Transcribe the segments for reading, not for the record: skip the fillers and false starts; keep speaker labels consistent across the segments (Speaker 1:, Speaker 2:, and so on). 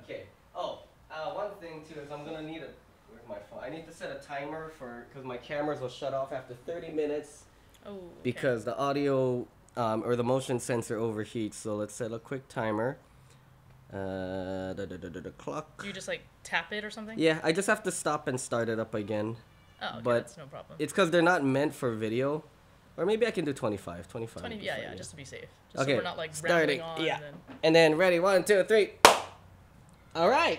Speaker 1: Okay. Oh, one thing too is I'm gonna need a. Where's my phone? I need to set a timer because my cameras will shut off after 30 minutes.
Speaker 2: Oh. Okay.
Speaker 1: Because the audio or the motion sensor overheats. So let's set a quick timer. The clock.
Speaker 2: Do you just like tap it or something?
Speaker 1: Yeah, I just have to stop and start it up again.
Speaker 2: Oh, okay,
Speaker 1: but
Speaker 2: that's no problem.
Speaker 1: It's because they're not meant for video. Or maybe I can do 25. 25.
Speaker 2: 20, yeah, just to be safe. Just
Speaker 1: okay.
Speaker 2: So we're not like
Speaker 1: starting.
Speaker 2: On
Speaker 1: yeah.
Speaker 2: And
Speaker 1: and then ready. 1, 2, 3. All right.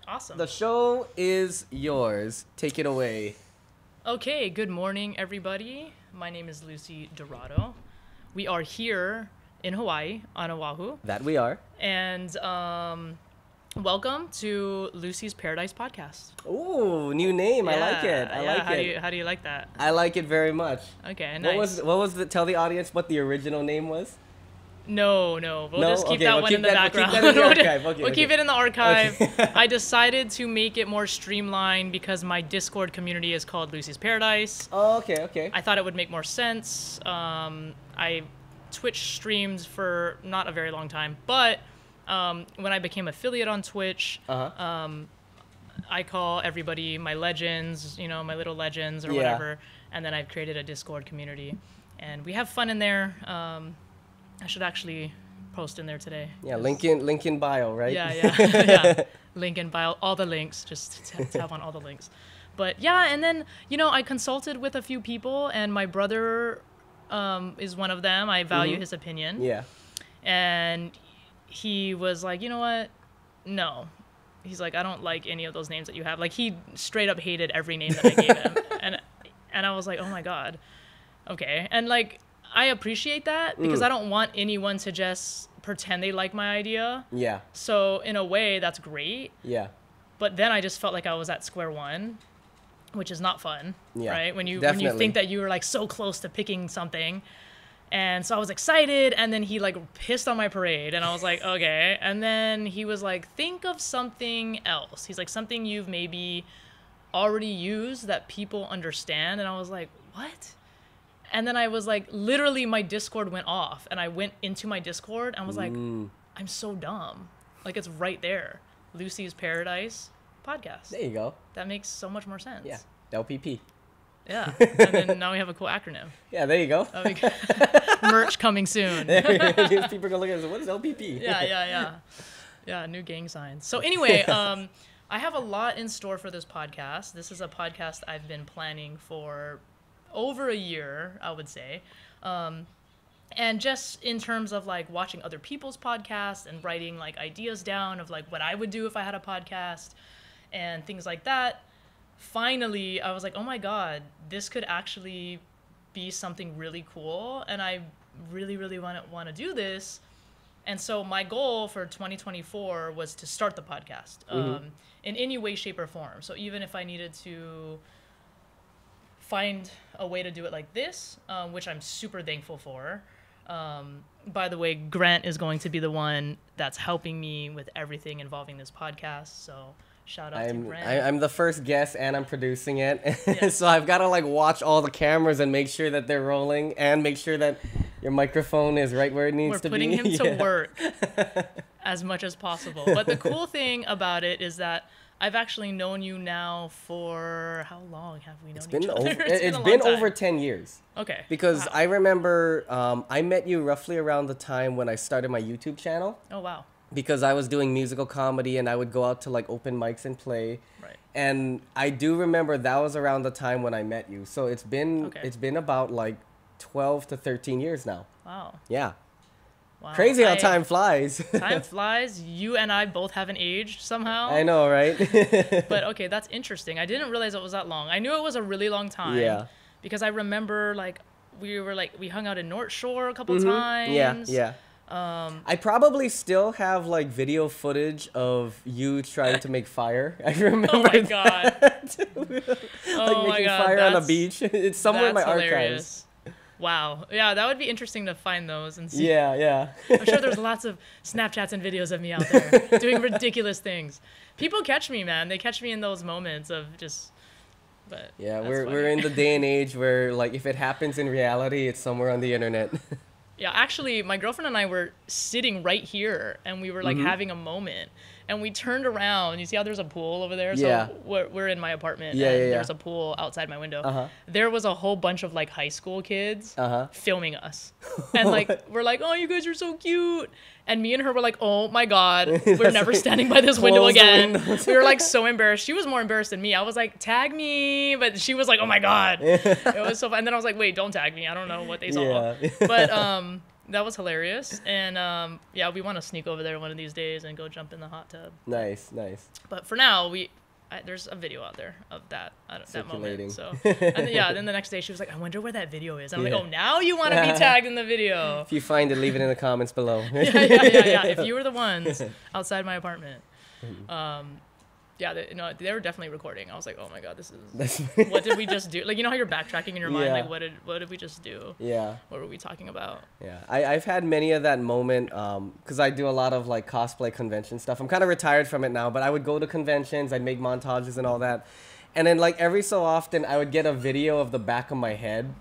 Speaker 2: Awesome.
Speaker 1: The show is yours. Take it away.
Speaker 2: Okay, good morning, everybody. My name is Lucy Dorado. We are here in Hawaii on Oahu.
Speaker 1: That we are.
Speaker 2: And welcome to Lucy's Paradise Podcast.
Speaker 1: Ooh, new name.
Speaker 2: Yeah,
Speaker 1: I like it. I like it.
Speaker 2: How do you like that?
Speaker 1: I like it very much.
Speaker 2: Okay, nice.
Speaker 1: What was the? Tell the audience what the original name was.
Speaker 2: No. We'll just keep that one in the background.
Speaker 1: We'll keep that in the archive. Okay,
Speaker 2: we'll keep it in the archive.
Speaker 1: Okay.
Speaker 2: I decided to make it more streamlined because my Discord community is called Lucy's Paradise.
Speaker 1: Oh, okay.
Speaker 2: I thought it would make more sense. I Twitch streamed for not a very long time, but when I became affiliate on Twitch, I call everybody my legends, my little legends or whatever, and then I've created a Discord community, and we have fun in there. I should actually post in there today.
Speaker 1: Yeah, link in bio, right?
Speaker 2: Yeah. Link in bio, all the links. Just tap on all the links. But yeah, and then I consulted with a few people, and my brother is one of them. I value his opinion.
Speaker 1: Yeah.
Speaker 2: And he was like, you know what? No. He's like, I don't like any of those names that you have. Like, he straight up hated every name that I gave him. And I was like, oh my God. Okay. And like, I appreciate that because I don't want anyone to just pretend they like my idea.
Speaker 1: Yeah.
Speaker 2: So in a way, that's great.
Speaker 1: Yeah.
Speaker 2: But then I just felt like I was at square one, which is not fun, right? When you think that you were like so close to picking something. And so I was excited, and then he like pissed on my parade, and I was like, okay. And then he was like, think of something else. He's like, something you've maybe already used that people understand. And I was like, what? And then I was like, literally my Discord went off, and I went into my Discord and was like, I'm so dumb. Like, it's right there. Lucy's Paradise Podcast.
Speaker 1: There you go.
Speaker 2: That makes so much more sense.
Speaker 1: Yeah. LPP.
Speaker 2: Yeah. And then now we have a cool acronym.
Speaker 1: Yeah, there you go.
Speaker 2: Merch coming soon.
Speaker 1: People are going to look at us, what is LPP?
Speaker 2: Yeah, new gang signs. So anyway, I have a lot in store for this podcast. This is a podcast I've been planning for over a year, I would say. And just in terms of like watching other people's podcasts and writing like ideas down of like what I would do if I had a podcast and things like that. Finally, I was like, oh my God, this could actually be something really cool. And I really, really want to do this. And so my goal for 2024 was to start the podcast in any way, shape, or form. So even if I needed to find a way to do it like this, which I'm super thankful for. By the way, Grant is going to be the one that's helping me with everything involving this podcast. So shout out to Grant.
Speaker 1: I'm the first guest and I'm producing it.
Speaker 2: Yes.
Speaker 1: So I've got to like watch all the cameras and make sure that they're rolling and make sure that your microphone is right where it needs to be.
Speaker 2: We're putting him to work as much as possible. But the cool thing about it is that I've actually known you now for how long have we known each other?
Speaker 1: It's been over 10 years.
Speaker 2: Okay.
Speaker 1: Because I remember I met you roughly around the time when I started my YouTube channel.
Speaker 2: Oh, wow. Because
Speaker 1: I was doing musical comedy and I would go out to like open mics and play.
Speaker 2: Right.
Speaker 1: And I do remember that was around the time when I met you. So it's been about like 12 to 13 years now.
Speaker 2: Wow.
Speaker 1: Yeah.
Speaker 2: Wow.
Speaker 1: Crazy how time flies.
Speaker 2: Time flies. You and I both haven't aged somehow.
Speaker 1: I know, right?
Speaker 2: But okay, that's interesting. I didn't realize it was that long. I knew it was a really long time.
Speaker 1: Yeah.
Speaker 2: Because I remember like we hung out in North Shore a couple times.
Speaker 1: Yeah. I probably still have like video footage of you trying to make fire. I remember.
Speaker 2: Oh my God.
Speaker 1: Like making fire on a beach. It's somewhere in my archives.
Speaker 2: Wow. Yeah, that would be interesting to find those and see.
Speaker 1: Yeah.
Speaker 2: I'm sure there's lots of Snapchats and videos of me out there doing ridiculous things. People catch me, man. They catch me in those moments of just. But
Speaker 1: yeah, we're in the day and age where like if it happens in reality, it's somewhere on the internet.
Speaker 2: Yeah, actually, my girlfriend and I were sitting right here, and we were like having a moment, and we turned around. You see how there's a pool over there?
Speaker 1: Yeah.
Speaker 2: So we're in my apartment,
Speaker 1: Yeah,
Speaker 2: and
Speaker 1: yeah, yeah.
Speaker 2: there's a pool outside my window.
Speaker 1: Uh-huh.
Speaker 2: There was a whole bunch of like high school kids
Speaker 1: Uh-huh.
Speaker 2: filming us, and like we're like, oh, you guys are so cute. And me and her were like, oh my God, we're never standing by this window
Speaker 1: Close the
Speaker 2: again.
Speaker 1: windows.
Speaker 2: We were like so embarrassed. She was more embarrassed than me. I was like, tag me. But she was like, oh my God. It was so fun. And then I was like, wait, don't tag me. I don't know what they saw.
Speaker 1: Yeah.
Speaker 2: But that was hilarious. And yeah, we want to sneak over there one of these days and go jump in the hot tub.
Speaker 1: Nice, nice.
Speaker 2: But for now, there's a video out there of that
Speaker 1: Circulating.
Speaker 2: that moment. So and then, yeah, then the next day she was like, I wonder where that video is. And I'm
Speaker 1: Yeah.
Speaker 2: like, oh, now you want to be tagged in the video.
Speaker 1: If you find it, leave it in the comments below.
Speaker 2: Yeah. If you were the ones outside my apartment, yeah, they were definitely recording. I was like, oh my God, this is what did we just do? Like, you know how you're backtracking in your mind,
Speaker 1: Yeah.
Speaker 2: like what did we just do?
Speaker 1: Yeah.
Speaker 2: What were we talking about?
Speaker 1: Yeah, I've had many of that moment because I do a lot of like cosplay convention stuff. I'm kind of retired from it now, but I would go to conventions, I'd make montages and all that. And then like every so often I would get a video of the back of my head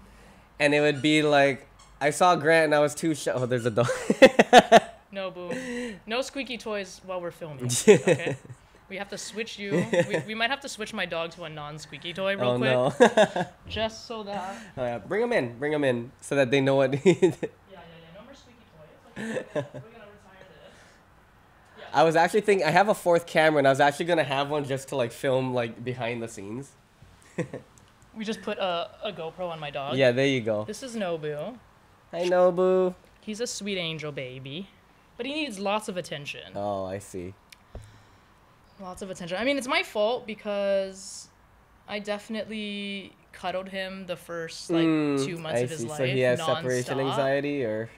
Speaker 1: and it would be like, I saw Grant and I was too shy. Oh, there's a dog.
Speaker 2: No, boo. No squeaky toys while we're filming. Okay? We have to switch you. We might have to switch my dog to a non-squeaky toy real quick.
Speaker 1: No.
Speaker 2: Just so that.
Speaker 1: Oh, yeah. Bring them in so that they know what.
Speaker 2: Yeah. No more squeaky toys. Okay, we're gonna retire this. Yeah.
Speaker 1: I was actually thinking, I have a fourth camera and I was actually going to have one just to like film like behind the scenes.
Speaker 2: We just put a GoPro on my dog.
Speaker 1: Yeah, there you go.
Speaker 2: This is Nobu.
Speaker 1: Hi, Nobu.
Speaker 2: He's a sweet angel baby, but he needs lots of attention.
Speaker 1: Oh, I see.
Speaker 2: Lots of attention. I mean, it's my fault because I definitely cuddled him the first like 2 months of his life.
Speaker 1: So he has
Speaker 2: nonstop.
Speaker 1: separation anxiety, or?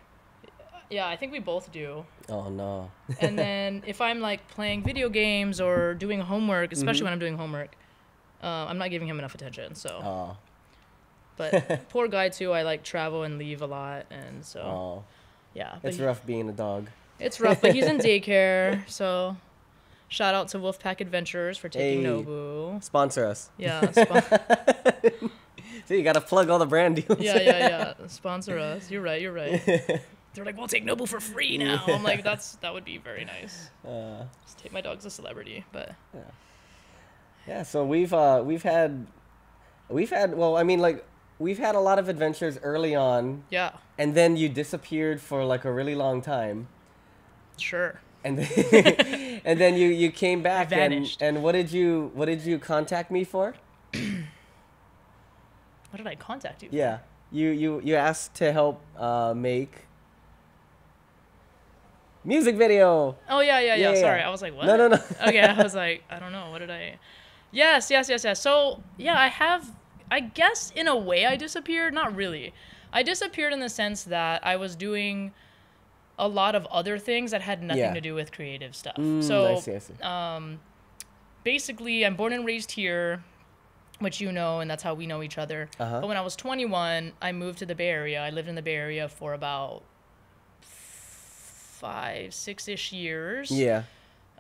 Speaker 2: Yeah, I think we both do.
Speaker 1: Oh no.
Speaker 2: And then if I'm like playing video games or doing homework, especially when I'm doing homework, I'm not giving him enough attention. So.
Speaker 1: Oh.
Speaker 2: But poor guy too. I like travel and leave a lot, and so.
Speaker 1: Oh.
Speaker 2: Yeah. But
Speaker 1: It's rough being a dog.
Speaker 2: It's rough, but he's in daycare, so. Shout out to Wolfpack Adventures for taking Nobu.
Speaker 1: Sponsor us.
Speaker 2: Yeah.
Speaker 1: See, you gotta plug all the brand deals.
Speaker 2: Yeah. Sponsor us. You're right. They're like, we'll take Nobu for free now. I'm like, that would be very nice. Just take my dog's a celebrity, but.
Speaker 1: Yeah. So we've had a lot of adventures early on.
Speaker 2: Yeah.
Speaker 1: And then you disappeared for like a really long time.
Speaker 2: Sure.
Speaker 1: And then, and then you came back.
Speaker 2: Vanished.
Speaker 1: And what did you contact me for?
Speaker 2: What did I contact you for?
Speaker 1: Yeah. You asked to help make music video.
Speaker 2: Oh, yeah. Sorry. I was like, what?
Speaker 1: No.
Speaker 2: Okay, I was like, I don't know. What did I... Yes. So, yeah, I guess in a way I disappeared. Not really. I disappeared in the sense that I was doing a lot of other things that had nothing to do with creative stuff. So,
Speaker 1: I see.
Speaker 2: Basically, I'm born and raised here, which you know, and that's how we know each other.
Speaker 1: Uh-huh.
Speaker 2: But when I was 21, I moved to the Bay Area. I lived in the Bay Area for about 5-6-ish years.
Speaker 1: Yeah.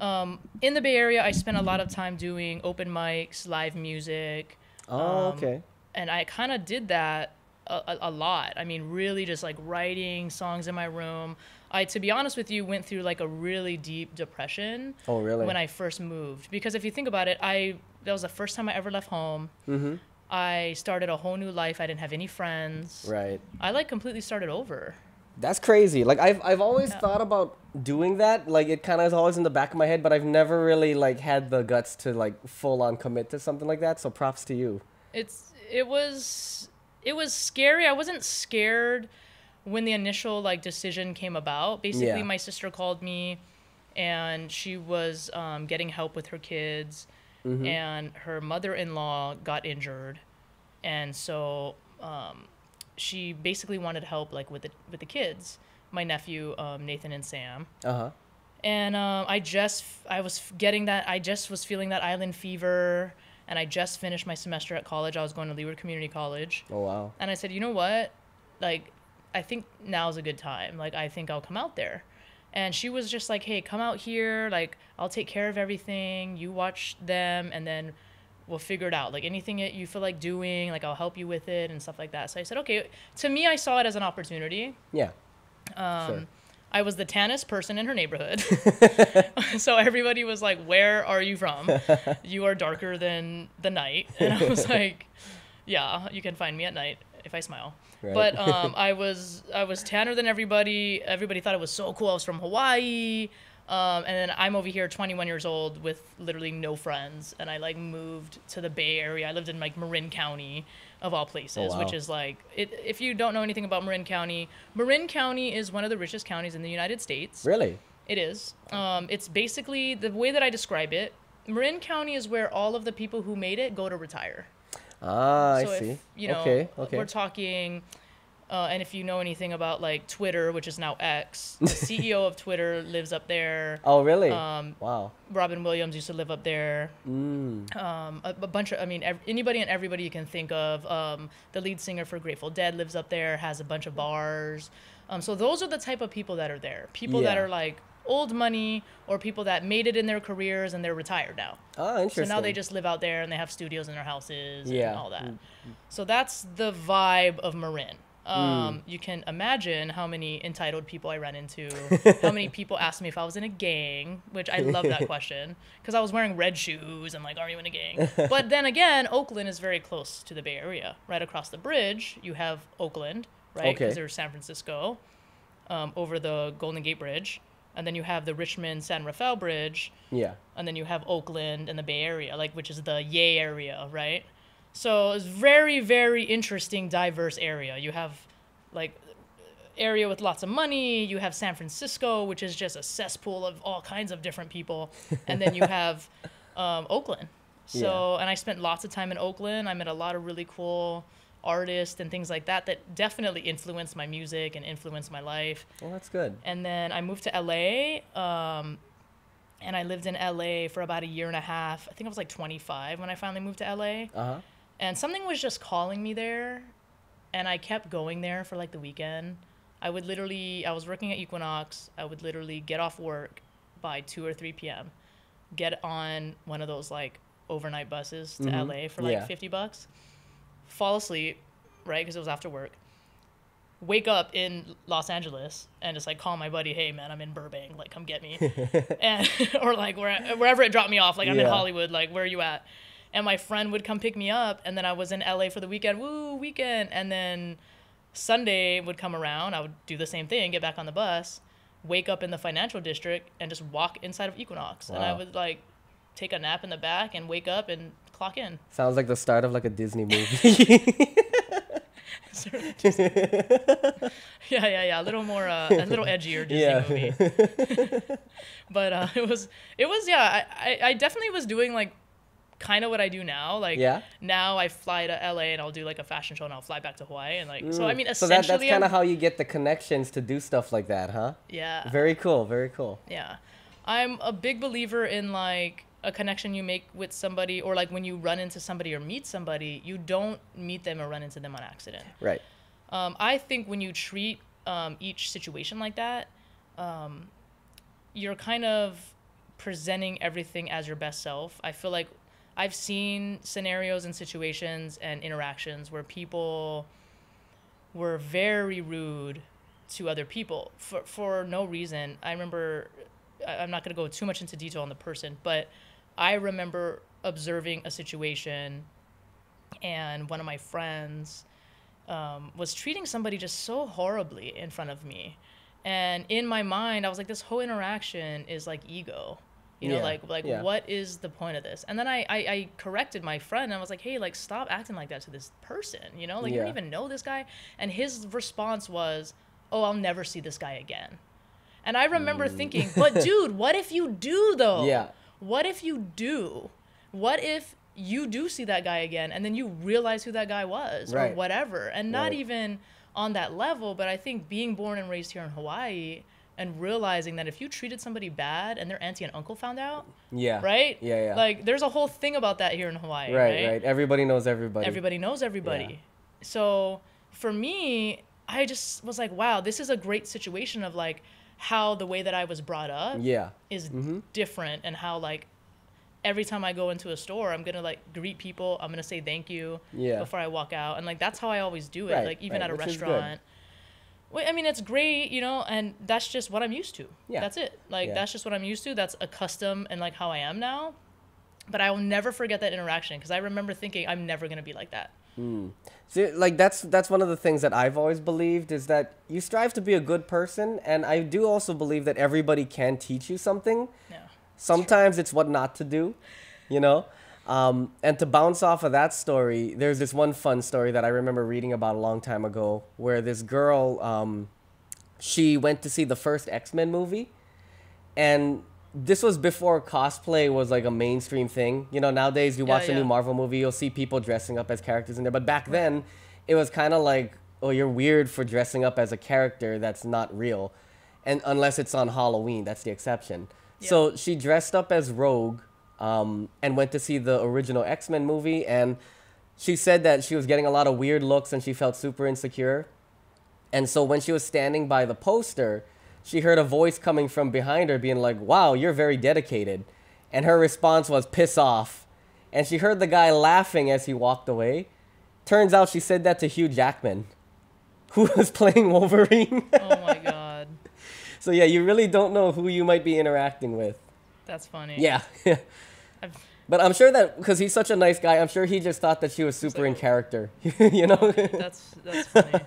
Speaker 2: In the Bay Area, I spent a lot of time doing open mics, live music.
Speaker 1: Oh, okay.
Speaker 2: And I kind of did that a lot. I mean, really just like writing songs in my room. I, to be honest with you, went through like a really deep depression.
Speaker 1: Oh, really?
Speaker 2: When I first moved. Because if you think about it, that was the first time I ever left home.
Speaker 1: Mm-hmm.
Speaker 2: I started a whole new life. I didn't have any friends.
Speaker 1: Right.
Speaker 2: I like completely started over.
Speaker 1: That's crazy. Like I've always thought about doing that. Like it kind of is always in the back of my head, but I've never really like had the guts to like full on commit to something like that. So props to you.
Speaker 2: It was scary. I wasn't scared when the initial like decision came about. Basically, my sister called me, and she was getting help with her kids, and her mother-in-law got injured, and so she basically wanted help like with the kids. My nephew Nathan and Sam. And I just was feeling that island fever. And I just finished my semester at college. I was going to Leeward Community College.
Speaker 1: Oh, wow.
Speaker 2: And I said, you know what? Like, I think now's a good time. Like, I think I'll come out there. And she was just like, hey, come out here. Like, I'll take care of everything. You watch them, and then we'll figure it out. Like, anything that you feel like doing, like, I'll help you with it and stuff like that. So I said, okay. To me, I saw it as an opportunity.
Speaker 1: Yeah. Sure.
Speaker 2: I was the tannest person in her neighborhood. So everybody was like, where are you from? You are darker than the night. And I was like, yeah, you can find me at night if I smile.
Speaker 1: Right.
Speaker 2: But I was tanner than everybody. Everybody thought it was so cool. I was from Hawaii. And then I'm over here 21 years old with literally no friends. And I like moved to the Bay Area. I lived in like Marin County of all places, which is like, if you don't know anything about Marin County is one of the richest counties in the United States.
Speaker 1: Really?
Speaker 2: It is. It's basically, the way that I describe it, Marin County is where all of the people who made it go to retire.
Speaker 1: Ah,
Speaker 2: So
Speaker 1: I see.
Speaker 2: if, you know,
Speaker 1: Okay.
Speaker 2: we're talking, and if you know anything about like Twitter, which is now X, the CEO of Twitter lives up there.
Speaker 1: Oh, really? Wow.
Speaker 2: Robin Williams used to live up there. A bunch of, I mean, anybody and everybody you can think of. The lead singer for Grateful Dead lives up there, has a bunch of bars. So those are the type of people that are there. People that are like old money, or people that made it in their careers and they're retired now.
Speaker 1: Oh, interesting.
Speaker 2: So now they just live out there and they have studios in their houses and all that. So that's the vibe of Marin. You can imagine how many entitled people I ran into, how many people asked me if I was in a gang, which I love that question, because I was wearing red shoes and like, are you in a gang? But then again, Oakland is very close to the Bay Area. Right across the bridge, you have Oakland, right? Because there's San Francisco over the Golden Gate Bridge. And then you have the Richmond-San Rafael Bridge. Yeah. And then you have Oakland and the Bay Area, like, which is the Yay area, right? So it's very, very interesting, diverse area. You have like area with lots of money. You have San Francisco, which is just a cesspool of all kinds of different people. And then you have Oakland. So, and I spent lots of time in Oakland. I met a lot of really cool artists and things like that that definitely influenced my music and influenced my life.
Speaker 1: Well, that's good.
Speaker 2: And then I moved to LA. And I lived in LA for about a year and a half. I think I was like 25 when I finally moved to LA. And something was just calling me there, and I kept going there for like the weekend. I was working at Equinox. I would literally get off work by 2 or 3 p.m., get on one of those like overnight buses to LA for like $50, fall asleep, right, because it was after work, wake up in Los Angeles and just like call my buddy, hey man, I'm in Burbank, like come get me. And or like wherever it dropped me off, like I'm in Hollywood, like where are you at? And my friend would come pick me up, and then I was in LA for the weekend, weekend. And then Sunday would come around, I would do the same thing, get back on the bus, wake up in the financial district, and just walk inside of Equinox. And I would like take a nap in the back and wake up and clock in.
Speaker 1: Sounds like the start of like a Disney movie.
Speaker 2: Yeah, a little more, a little edgier Disney movie. But it was, I definitely was doing like kind of what I do now. Like now I fly to LA and I'll do like a fashion show and I'll fly back to Hawaii. And like, so I mean, essentially.
Speaker 1: So that's kind of how you get the connections to do stuff like that, huh?
Speaker 2: Yeah.
Speaker 1: Very cool, very cool.
Speaker 2: Yeah. I'm a big believer in like a connection you make with somebody, or like when you run into somebody or meet somebody, you don't meet them or run into them on accident.
Speaker 1: Right.
Speaker 2: I think when you treat each situation like that, you're kind of presenting everything as your best self. I feel like I've seen scenarios and situations and interactions where people were very rude to other people for no reason. I remember, I'm not going to go too much into detail on the person, but I remember observing a situation and one of my friends was treating somebody just so horribly in front of me. And in my mind, I was like, this whole interaction is like ego. You know, what is the point of this? And then I corrected my friend and I was like, hey, like, stop acting like that to this person. You know, like, you don't even know this guy. And his response was, oh, I'll never see this guy again. And I remember thinking, but dude, what if you do though? Yeah. What if you do? What if you do see that guy again and then you realize who that guy was or whatever? And not even on that level, but I think being born and raised here in Hawaii and realizing that if you treated somebody bad and their auntie and uncle found out, right? Yeah. Like, there's a whole thing about that here in Hawaii, right?
Speaker 1: Everybody knows everybody.
Speaker 2: Everybody knows everybody. Yeah. So for me, I just was like, wow, this is a great situation of like how the way that I was brought up is different, and how like every time I go into a store, I'm gonna like greet people, I'm gonna say thank you before I walk out, and like that's how I always do it. Like even at a restaurant. Well, I mean, it's great, you know, and that's just what I'm used to.
Speaker 1: Yeah.
Speaker 2: That's it. Like,
Speaker 1: Yeah.
Speaker 2: that's just what I'm used to. That's a custom and, like, how I am now. But I will never forget that interaction because I remember thinking I'm never going to be like that.
Speaker 1: See, like that's one of the things that I've always believed is that you strive to be a good person, and I do also believe that everybody can teach you something.
Speaker 2: Yeah.
Speaker 1: Sometimes it's what not to do, you know? And to bounce off of that story, there's this one fun story that I remember reading about a long time ago where this girl, she went to see the first X-Men movie, and this was before cosplay was like a mainstream thing. You know, nowadays you watch a new Marvel movie, you'll see people dressing up as characters in there. But back then, it was kind of like, oh, you're weird for dressing up as a character that's not real. And unless it's on Halloween, that's the exception.
Speaker 2: Yeah.
Speaker 1: So she dressed up as Rogue and went to see the original X-Men movie. And she said that she was getting a lot of weird looks and she felt super insecure. And so when she was standing by the poster, she heard a voice coming from behind her being like, wow, you're very dedicated. And her response was, piss off. And she heard the guy laughing as he walked away. Turns out she said that to Hugh Jackman, who was playing Wolverine.
Speaker 2: Oh my God.
Speaker 1: So yeah, you really don't know who you might be interacting with.
Speaker 2: That's funny.
Speaker 1: Yeah.
Speaker 2: I've,
Speaker 1: But I'm sure that, because he's such a nice guy, I'm sure he just thought that she was super in character. You know?
Speaker 2: that's funny.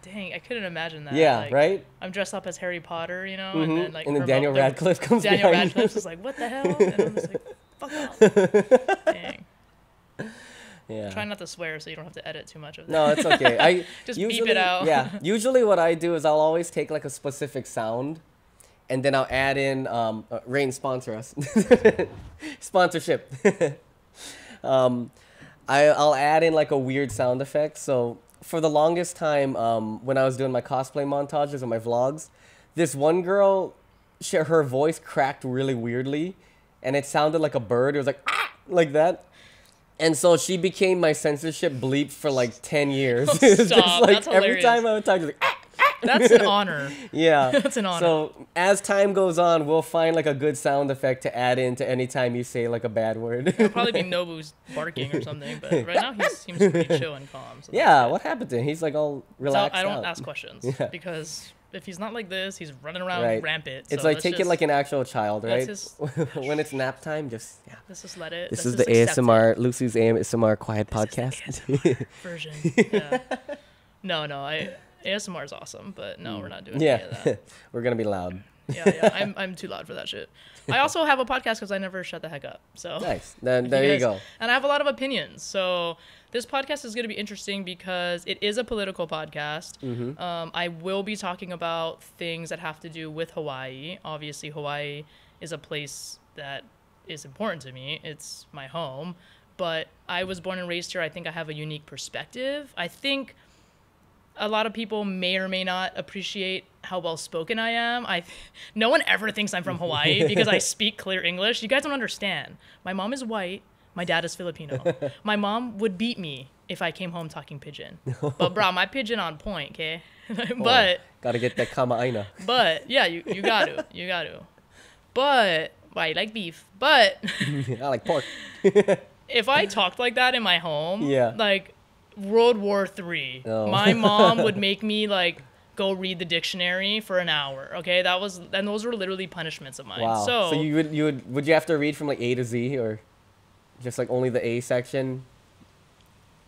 Speaker 2: Dang, I couldn't imagine that.
Speaker 1: Yeah,
Speaker 2: like,
Speaker 1: right?
Speaker 2: I'm dressed up as Harry Potter, you know,
Speaker 1: Mm-hmm.
Speaker 2: and then like
Speaker 1: and then Daniel Radcliffe comes
Speaker 2: Daniel
Speaker 1: behind
Speaker 2: Radcliffe's
Speaker 1: you.
Speaker 2: is like, what the hell? And I'm just like, fuck off. Dang.
Speaker 1: Yeah.
Speaker 2: Try not to swear so you don't have to edit too much of that.
Speaker 1: No, it's okay. I
Speaker 2: Just
Speaker 1: usually,
Speaker 2: beep it out.
Speaker 1: Yeah. Usually what I do is I'll always take like a specific sound and then I'll add in Rain sponsor us. Sponsorship. I'll add in like a weird sound effect. So for the longest time, when I was doing my cosplay montages and my vlogs, this one girl, her voice cracked really weirdly and it sounded like a bird. It was like, ah, like that. And so she became my censorship bleep for like 10 years.
Speaker 2: Oh,
Speaker 1: It's
Speaker 2: stop.
Speaker 1: just like
Speaker 2: That's
Speaker 1: every
Speaker 2: hilarious.
Speaker 1: time I would talk, just like, ah.
Speaker 2: That's an honor.
Speaker 1: Yeah.
Speaker 2: That's an honor.
Speaker 1: So as time goes on, we'll find like a good sound effect to add in to any time you say like a bad word.
Speaker 2: It'll probably be Nobu's barking or something, but right now he seems pretty chill and calm. So
Speaker 1: Yeah, what happened to him? He's like all relaxed
Speaker 2: I don't
Speaker 1: out.
Speaker 2: ask questions
Speaker 1: Yeah.
Speaker 2: because if he's not like this, he's running around
Speaker 1: Right.
Speaker 2: rampant.
Speaker 1: It's
Speaker 2: so
Speaker 1: like
Speaker 2: let's
Speaker 1: take it
Speaker 2: just-
Speaker 1: like an actual child, right?
Speaker 2: Let's
Speaker 1: When it's nap time, just yeah.
Speaker 2: Let's just let it.
Speaker 1: This
Speaker 2: let's
Speaker 1: is the
Speaker 2: just accept
Speaker 1: ASMR, Lucy's ASMR quiet
Speaker 2: This is the
Speaker 1: podcast.
Speaker 2: version. Yeah. No, ASMR is awesome, but no, we're not doing any
Speaker 1: Yeah,
Speaker 2: of that.
Speaker 1: we're gonna be loud.
Speaker 2: Yeah, I'm too loud for that shit. I also have a podcast because I never shut the heck up. So
Speaker 1: Nice. Then there you
Speaker 2: guys-
Speaker 1: go.
Speaker 2: And I have a lot of opinions. So this podcast is going to be interesting because it is a political podcast.
Speaker 1: Mm-hmm.
Speaker 2: I will be talking about things that have to do with Hawaii. Obviously, Hawaii is a place that is important to me. It's my home. But I was born and raised here. I think I have a unique perspective. I think a lot of people may or may not appreciate how well spoken I am. No one ever thinks I'm from Hawaii because I speak clear English. You guys don't understand. My mom is white. My dad is Filipino. My mom would beat me if I came home talking pidgin. But bro, my pidgin on point, okay? But
Speaker 1: Gotta get that kama aina.
Speaker 2: but yeah, you got to. But I like beef. But
Speaker 1: I like pork.
Speaker 2: if I talked like that in my home,
Speaker 1: Yeah.
Speaker 2: like World War III,
Speaker 1: Oh.
Speaker 2: my mom would make me like go read the dictionary for an hour. Okay, and those were literally punishments of mine.
Speaker 1: Wow.
Speaker 2: So
Speaker 1: So would you have to read from like A to Z or just like only the A section?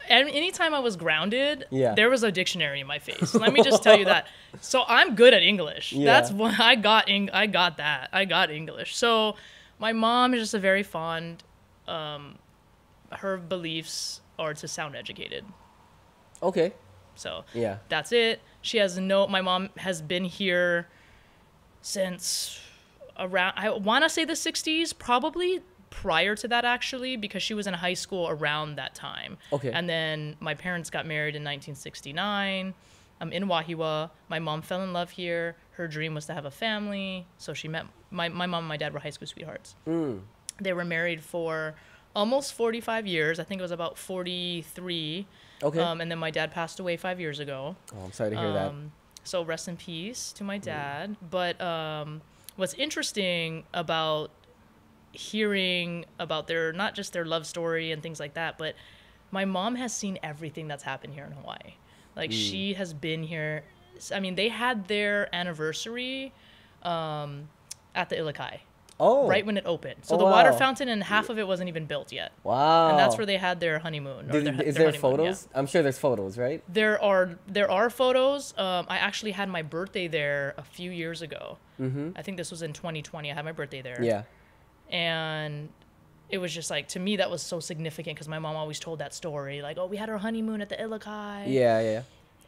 Speaker 2: and anytime I was grounded,
Speaker 1: Yeah.
Speaker 2: there was a dictionary in my face. Let me just tell you that. So I'm good at English.
Speaker 1: Yeah.
Speaker 2: That's what I got. I got that. I got English. So my mom is just a very fond. Her beliefs are to sound educated.
Speaker 1: Okay.
Speaker 2: So
Speaker 1: Yeah.
Speaker 2: that's it. My mom has been here since around, I want to say the 60s, probably prior to that actually, because she was in high school around that time.
Speaker 1: Okay.
Speaker 2: And then my parents got married in 1969. I'm in Wahiwa. My mom fell in love here. Her dream was to have a family. So she met, my mom and my dad were high school sweethearts. They were married for almost 45 years. I think it was about 43.
Speaker 1: Okay.
Speaker 2: And then my dad passed away 5 years ago.
Speaker 1: Oh, I'm sorry to hear that.
Speaker 2: So rest in peace to my dad. But what's interesting about hearing about not just their love story and things like that, but my mom has seen everything that's happened here in Hawaii. Like she has been here I mean, they had their anniversary at the Ilikai.
Speaker 1: Oh.
Speaker 2: Right when it opened. So
Speaker 1: Oh,
Speaker 2: the water
Speaker 1: wow.
Speaker 2: fountain and half of it wasn't even built yet.
Speaker 1: Wow.
Speaker 2: And that's where they had their honeymoon. Or
Speaker 1: Is
Speaker 2: their
Speaker 1: there
Speaker 2: honeymoon,
Speaker 1: photos?
Speaker 2: yeah.
Speaker 1: I'm sure there's photos, right?
Speaker 2: There are photos. I actually had my birthday there a few years ago. I think this was in 2020. I had my birthday there.
Speaker 1: Yeah.
Speaker 2: And it was just like, to me, that was so significant because my mom always told that story. Like, oh, we had our honeymoon at the Ilikai.
Speaker 1: Yeah.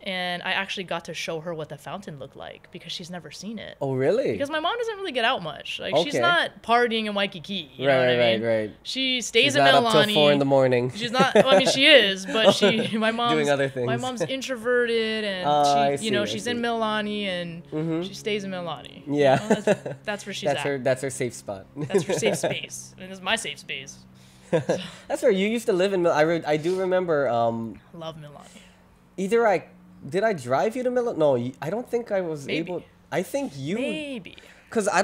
Speaker 2: And I actually got to show her what the fountain looked like because she's never seen it.
Speaker 1: Oh, really?
Speaker 2: Because my mom doesn't really get out much. Like, she's
Speaker 1: Okay.
Speaker 2: not partying in Waikiki. You know what I mean?
Speaker 1: Right.
Speaker 2: She stays
Speaker 1: She's
Speaker 2: in
Speaker 1: not
Speaker 2: Mililani.
Speaker 1: up till 4 in the morning.
Speaker 2: She's not. Well, I mean, she is, but my mom's
Speaker 1: Doing other things.
Speaker 2: My mom's introverted, and
Speaker 1: I
Speaker 2: she, you know,
Speaker 1: see, I
Speaker 2: she's
Speaker 1: see.
Speaker 2: in Mililani, and she stays in Mililani.
Speaker 1: Yeah.
Speaker 2: You know, that's where she's at.
Speaker 1: That's her safe spot.
Speaker 2: That's her safe space. And it's my safe space.
Speaker 1: That's where you used to live in. I do remember.
Speaker 2: Love Mililani.
Speaker 1: Either did I drive you to Milan? No, I don't think I was
Speaker 2: Maybe.
Speaker 1: able. I think you.
Speaker 2: Maybe.
Speaker 1: Because I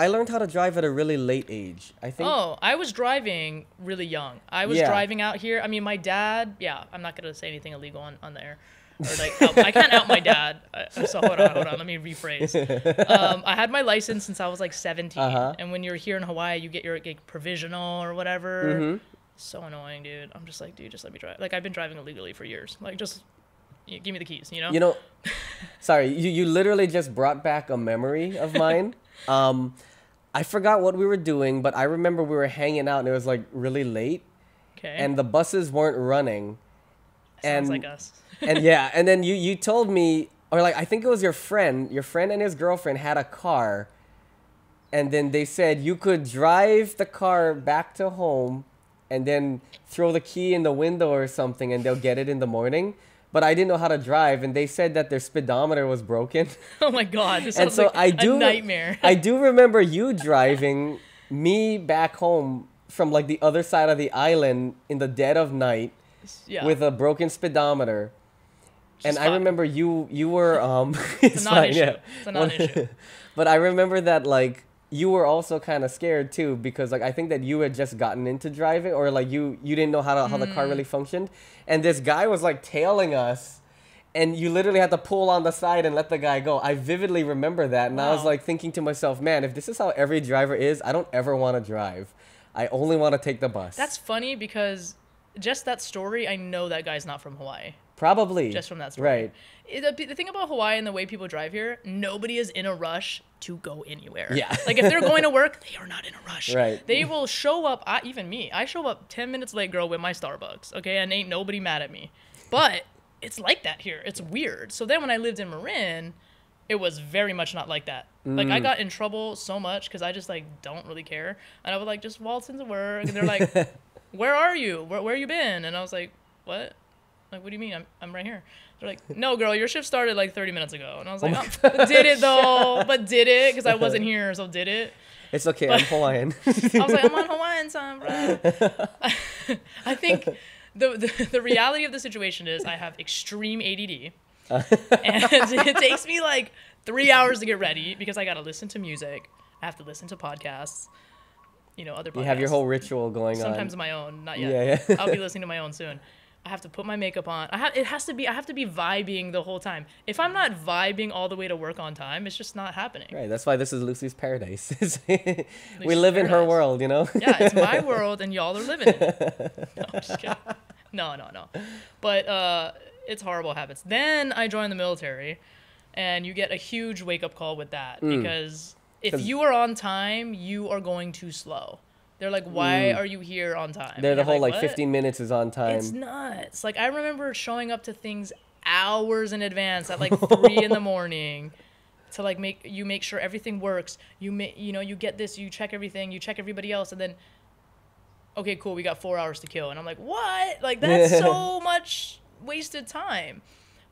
Speaker 1: learned how to drive at a really late age. I think.
Speaker 2: Oh, I was driving really young. I was
Speaker 1: Yeah.
Speaker 2: driving out here. I mean, my dad. Yeah, I'm not gonna say anything illegal on the air. Or like, I can't out my dad. So hold on. Let me rephrase. I had my license since I was like 17. And when you're here in Hawaii, you get your like, provisional or whatever. So annoying, dude. I'm just like, dude, just let me drive. Like, I've been driving illegally for years. Like, just give me the keys, you know?
Speaker 1: You know, sorry, you literally just brought back a memory of mine. I forgot what we were doing, but I remember we were hanging out and it was like really late.
Speaker 2: Okay.
Speaker 1: And the buses weren't running.
Speaker 2: Sounds like us.
Speaker 1: And yeah, and then you told me, or like I think it was your friend and his girlfriend had a car, and then they said you could drive the car back to home and then throw the key in the window or something and they'll get it in the morning. But I didn't know how to drive, and they said that their speedometer was broken.
Speaker 2: Oh my God, this
Speaker 1: And
Speaker 2: sounds
Speaker 1: so
Speaker 2: like a nightmare.
Speaker 1: I do remember you driving me back home from like the other side of the island in the dead of night with a broken speedometer. And I remember you were
Speaker 2: It's a non-issue. It's a non-issue.
Speaker 1: But I remember that like you were also kind of scared too, because like I think that you had just gotten into driving, or like you didn't know how the car really functioned, and this guy was like tailing us, and you literally had to pull on the side and let the guy go. I vividly remember that, and I was like thinking to myself, man, if this is how every driver is, I don't ever want to drive. I only want to take the bus.
Speaker 2: That's funny because just that story, I know that guy's not from Hawaii.
Speaker 1: Probably.
Speaker 2: Just from that story.
Speaker 1: Right.
Speaker 2: The thing about Hawaii and the way people drive here, nobody is in a rush to go anywhere.
Speaker 1: Yeah.
Speaker 2: Like, if they're going to work, they are not in a rush.
Speaker 1: Right.
Speaker 2: They will show up, even me, I show up 10 minutes late, girl, with my Starbucks, okay? And ain't nobody mad at me. But it's like that here. It's weird. So then when I lived in Marin, it was very much not like that. Like, I got in trouble so much because I just, like, don't really care. And I would, like, just waltz into work. And they're like, where are you? Where you been? And I was like, what? Like, what do you mean? I'm right here. They're like, no, girl, your shift started like 30 minutes ago. And I was like, oh, did it though? But did it? Because I wasn't here, so did it?
Speaker 1: It's okay, I'm Hawaiian.
Speaker 2: I was like, I'm on Hawaiian time, bro. I think the reality of the situation is I have extreme ADD. And it takes me like 3 hours to get ready because I got to listen to music. I have to listen to podcasts. You know, other podcasts.
Speaker 1: You have your whole ritual going on.
Speaker 2: Sometimes my own, not yet.
Speaker 1: Yeah.
Speaker 2: I'll be listening to my own soon. I have to put my makeup on. I have to be vibing the whole time. If I'm not vibing all the way to work on time, it's just not happening.
Speaker 1: Right, that's why this is Lucy's paradise. We live in her world, you know?
Speaker 2: Yeah, it's my world and y'all are living in it. No, I'm just kidding. No. But it's horrible habits. Then I joined the military, and you get a huge wake-up call with that because if you are on time, you are going too slow. They're like, why are you here on time?
Speaker 1: They're the whole like
Speaker 2: what?
Speaker 1: 15 minutes is on time.
Speaker 2: It's nuts. Like, I remember showing up to things hours in advance at like 3 in the morning to like make sure everything works. You get this, you check everything, you check everybody else, and then, okay, cool, we got 4 hours to kill. And I'm like, what? Like, that's so much wasted time.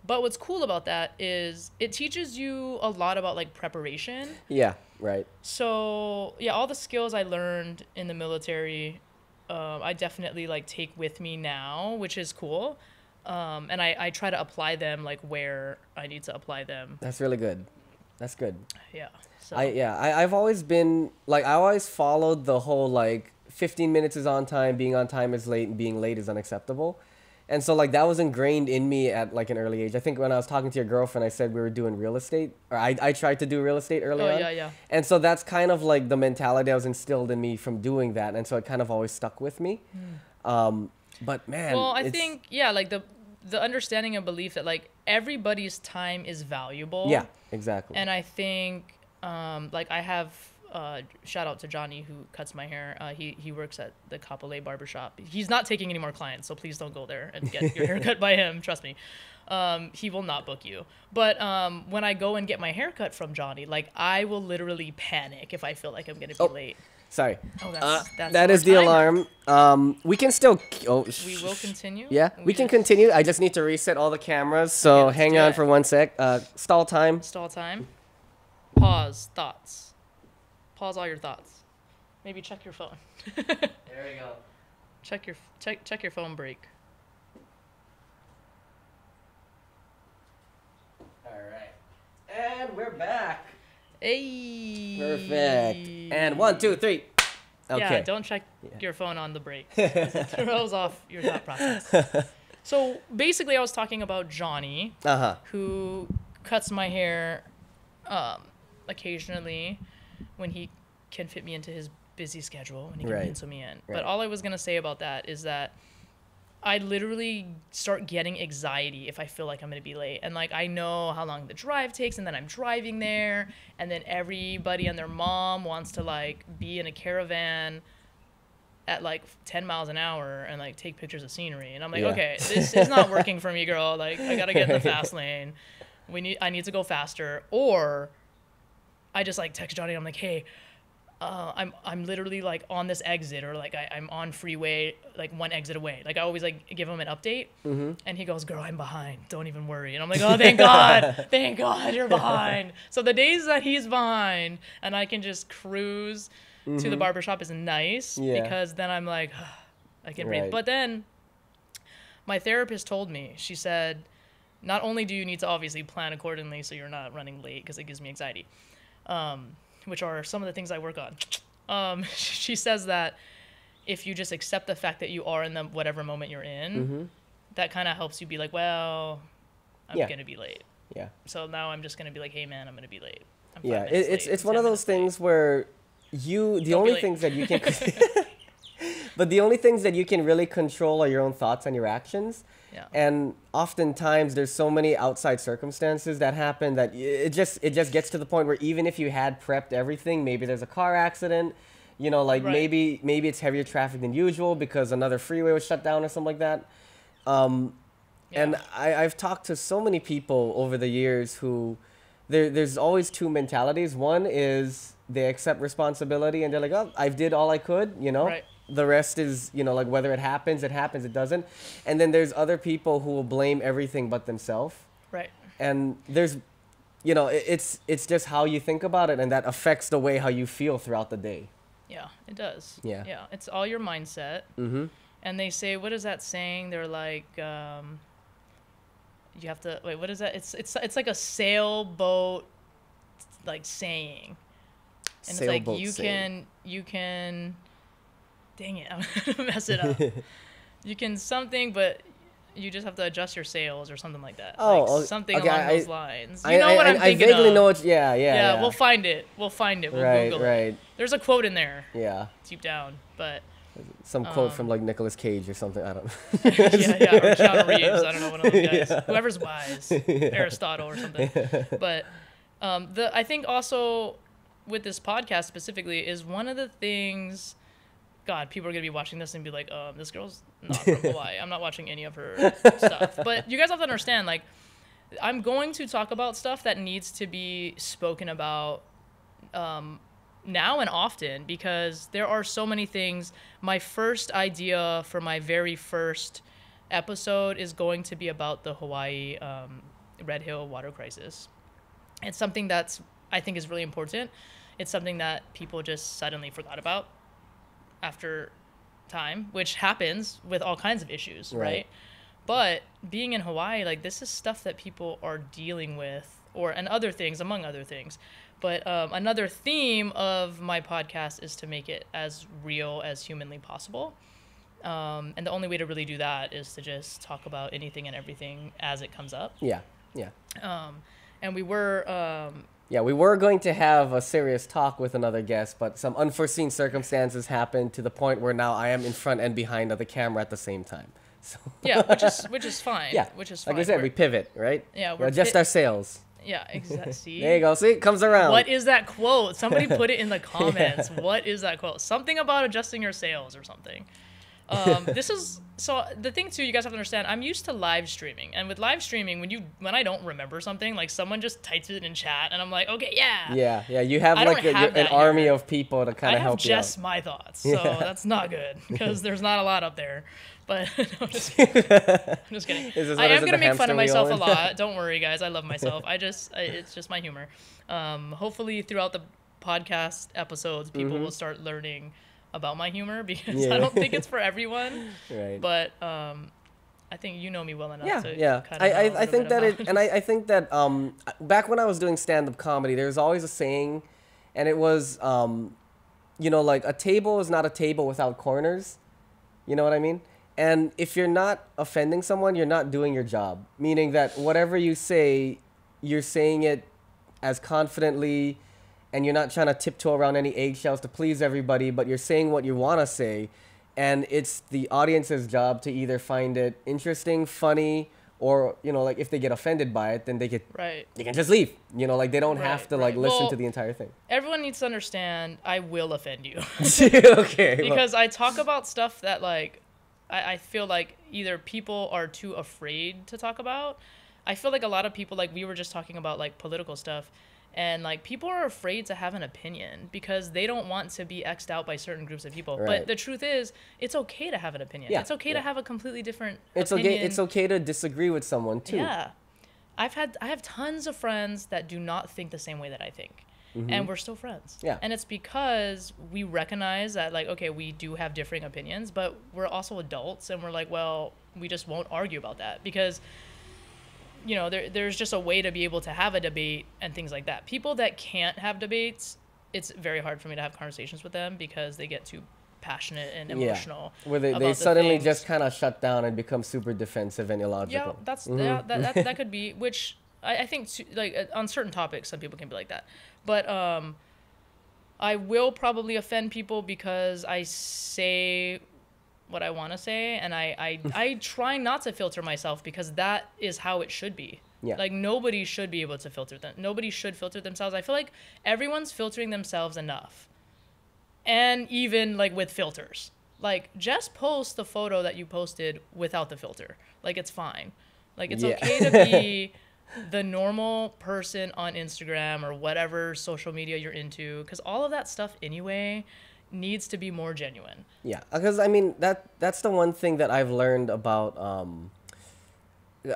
Speaker 2: But what's cool about that is it teaches you a lot about like preparation.
Speaker 1: Yeah, right.
Speaker 2: So yeah, all the skills I learned in the military, I definitely like take with me now, which is cool. And I try to apply them like where I need to apply them.
Speaker 1: That's really good. That's good.
Speaker 2: Yeah. So.
Speaker 1: I've always been like, I always followed the whole like 15 minutes is on time, being on time is late, and being late is unacceptable. And so like that was ingrained in me at like an early age. I think when I was talking to your girlfriend, I said we were doing real estate, or I tried to do real estate early on.
Speaker 2: Oh, yeah.
Speaker 1: And so that's kind of like the mentality that was instilled in me from doing that. And so it kind of always stuck with me. But man,
Speaker 2: Well, I think, yeah, like the understanding and belief that like everybody's time is valuable.
Speaker 1: Yeah, exactly.
Speaker 2: And I think, like I have, shout out to Jonny who cuts my hair. He works at the Kapolei barbershop. He's not taking any more clients, so please don't go there and get your hair cut by him. Trust me. He will not book you. But when I go and get my hair cut from Jonny, like I will literally panic if I feel like I'm going to be late.
Speaker 1: Sorry.
Speaker 2: Oh, that's
Speaker 1: that is the alarm. We can still...
Speaker 2: we will continue?
Speaker 1: Yeah, we can continue. I just need to reset all the cameras, so
Speaker 2: Okay,
Speaker 1: hang on for 1 sec. Stall time.
Speaker 2: Stall time. Pause. Thoughts. Pause all your thoughts. Maybe check your phone.
Speaker 1: There we go.
Speaker 2: Check your phone break.
Speaker 1: All right. And we're back.
Speaker 2: Hey.
Speaker 1: Perfect. And 1, 2, 3. Okay.
Speaker 2: Yeah, don't check your phone on the break. It throws off your thought process. So basically, I was talking about Jonny, who cuts my hair occasionally when he can fit me into his busy schedule and he can pencil me in. But all I was going to say about that is that I literally start getting anxiety if I feel like I'm going to be late. And like I know how long the drive takes, and then I'm driving there, and then everybody and their mom wants to like be in a caravan at like 10 miles an hour and like take pictures of scenery. And I'm like, okay, this is not working for me, girl. Like I got to get in the fast lane. I need to go faster. Or I just like text Jonny. I'm like, hey, I'm literally like on this exit, or like I'm on freeway, like 1 exit away. Like I always like give him an update, and he goes, girl, I'm behind. Don't even worry. And I'm like, oh, thank God. Thank God you're behind. So the days that he's behind and I can just cruise to the barbershop is nice, because then I'm like, I can breathe. But then my therapist told me, she said, not only do you need to obviously plan accordingly so you're not running late, because it gives me anxiety, which are some of the things I work on. She says that if you just accept the fact that you are in the whatever moment you're in, that kind of helps you be like, well, I'm going to be late.
Speaker 1: Yeah.
Speaker 2: So now I'm just going to be like, hey, man, I'm going to be late.
Speaker 1: Yeah, it's one of those things where the only things that you can... But the only things that you can really control are your own thoughts and your actions. Yeah. And oftentimes there's so many outside circumstances that happen that it just gets to the point where even if you had prepped everything, maybe there's a car accident, you know, like maybe it's heavier traffic than usual because another freeway was shut down or something like that. And I've talked to so many people over the years who there's always two mentalities. One is they accept responsibility and they're like, oh, I did all I could, you know. Right. The rest is, you know, like whether it happens, it doesn't. And then there's other people who will blame everything but themselves. Right. And there's, you know, it's just how you think about it, and that affects the way how you feel throughout the day.
Speaker 2: Yeah, it does.
Speaker 1: Yeah.
Speaker 2: Yeah, it's all your mindset. Mm-hmm. And they say, what is that saying? They're like, you have to, wait, what is that? It's like a sailboat, like saying. And sailboat it's like you can dang it, I'm gonna mess it up. You can something, but you just have to adjust your sails or something like that.
Speaker 1: Oh,
Speaker 2: like something along those lines. You know what I'm thinking
Speaker 1: of. I vaguely know what.
Speaker 2: Yeah, we'll find it. We'll Google it. There's a quote in there.
Speaker 1: Yeah.
Speaker 2: Deep down, but.
Speaker 1: Some quote from like Nicolas Cage or something. I don't know.
Speaker 2: Or Keanu Reeves. I don't know, one of those guys. Yeah. Whoever's wise, Aristotle or something. But I think also with this podcast specifically is one of the things. God, people are going to be watching this and be like, this girl's not from Hawaii. I'm not watching any of her stuff. But you guys have to understand, like, I'm going to talk about stuff that needs to be spoken about now and often, because there are so many things. My first idea for my very first episode is going to be about the Hawaii Red Hill water crisis. It's something that's, I think, is really important. It's something that people just suddenly forgot about after time, which happens with all kinds of issues, right? But being in Hawaii, like, this is stuff that people are dealing with, and other things, among other things. But another theme of my podcast is to make it as real as humanly possible. And the only way to really do that is to just talk about anything and everything as it comes up.
Speaker 1: Yeah. Yeah.
Speaker 2: And we were
Speaker 1: Yeah, we were going to have a serious talk with another guest, but some unforeseen circumstances happened to the point where now I am in front and behind of the camera at the same time. So
Speaker 2: yeah, which is fine.
Speaker 1: yeah,
Speaker 2: which is fine.
Speaker 1: like I said, we pivot, right?
Speaker 2: Yeah,
Speaker 1: we adjust our sails.
Speaker 2: Yeah, exactly. See?
Speaker 1: There you go. See, it comes around.
Speaker 2: What is that quote? Somebody put it in the comments. Yeah. What is that quote? Something about adjusting your sails or something. This is so the thing too. You guys have to understand. I'm used to live streaming, and with live streaming, when I don't remember something, like someone just types it in chat, and I'm like, okay, yeah.
Speaker 1: Yeah. You have like an army of people to kind of help you out.
Speaker 2: I have just my thoughts, so that's not good because there's not a lot up there. But no, I'm just kidding. I am gonna make fun of myself a lot. Don't worry, guys. I love myself. It's just my humor. Hopefully, throughout the podcast episodes, people will start learning about my humor because I don't think it's for everyone. Right. But I think you know me well enough.
Speaker 1: I think that I think that back when I was doing stand-up comedy, there was always a saying, and it was like a table is not a table without corners. You know what I mean? And if you're not offending someone, you're not doing your job. Meaning that whatever you say, you're saying it as confidently, and you're not trying to tiptoe around any eggshells to please everybody, but you're saying what you want to say. And it's the audience's job to either find it interesting, funny, or, like if they get offended by it, then they can just leave. Like they don't have to listen to the entire thing.
Speaker 2: Everyone needs to understand I will offend you.
Speaker 1: Okay.
Speaker 2: Because I talk about stuff that I feel like either people are too afraid to talk about. I feel like a lot of people, we were just talking about political stuff, and people are afraid to have an opinion because they don't want to be X'd out by certain groups of people. Right. But the truth is, it's okay to have an opinion. Yeah, it's okay to have a completely different opinion.
Speaker 1: It's okay to disagree with someone too.
Speaker 2: Yeah. I have tons of friends that do not think the same way that I think. Mm-hmm. And we're still friends. Yeah. And it's because we recognize that, okay, we do have differing opinions, but we're also adults, and we're like, well, we just won't argue about that because, there's just a way to be able to have a debate and things like that. People that can't have debates, it's very hard for me to have conversations with them because they get too passionate and emotional.
Speaker 1: Yeah. Where they suddenly just kind of shut down and become super defensive and illogical.
Speaker 2: Yeah, that could be, which I think on certain topics, some people can be like that. But I will probably offend people because I say what I want to say, and I try not to filter myself because that is how it should be. Yeah. Nobody should be able to filter them. Nobody should filter themselves. I feel like everyone's filtering themselves enough. And even with filters. Just post the photo that you posted without the filter. It's fine. It's okay to be the normal person on Instagram or whatever social media you're into, because all of that stuff anyway needs to be more genuine.
Speaker 1: Yeah, because that's the one thing that I've learned about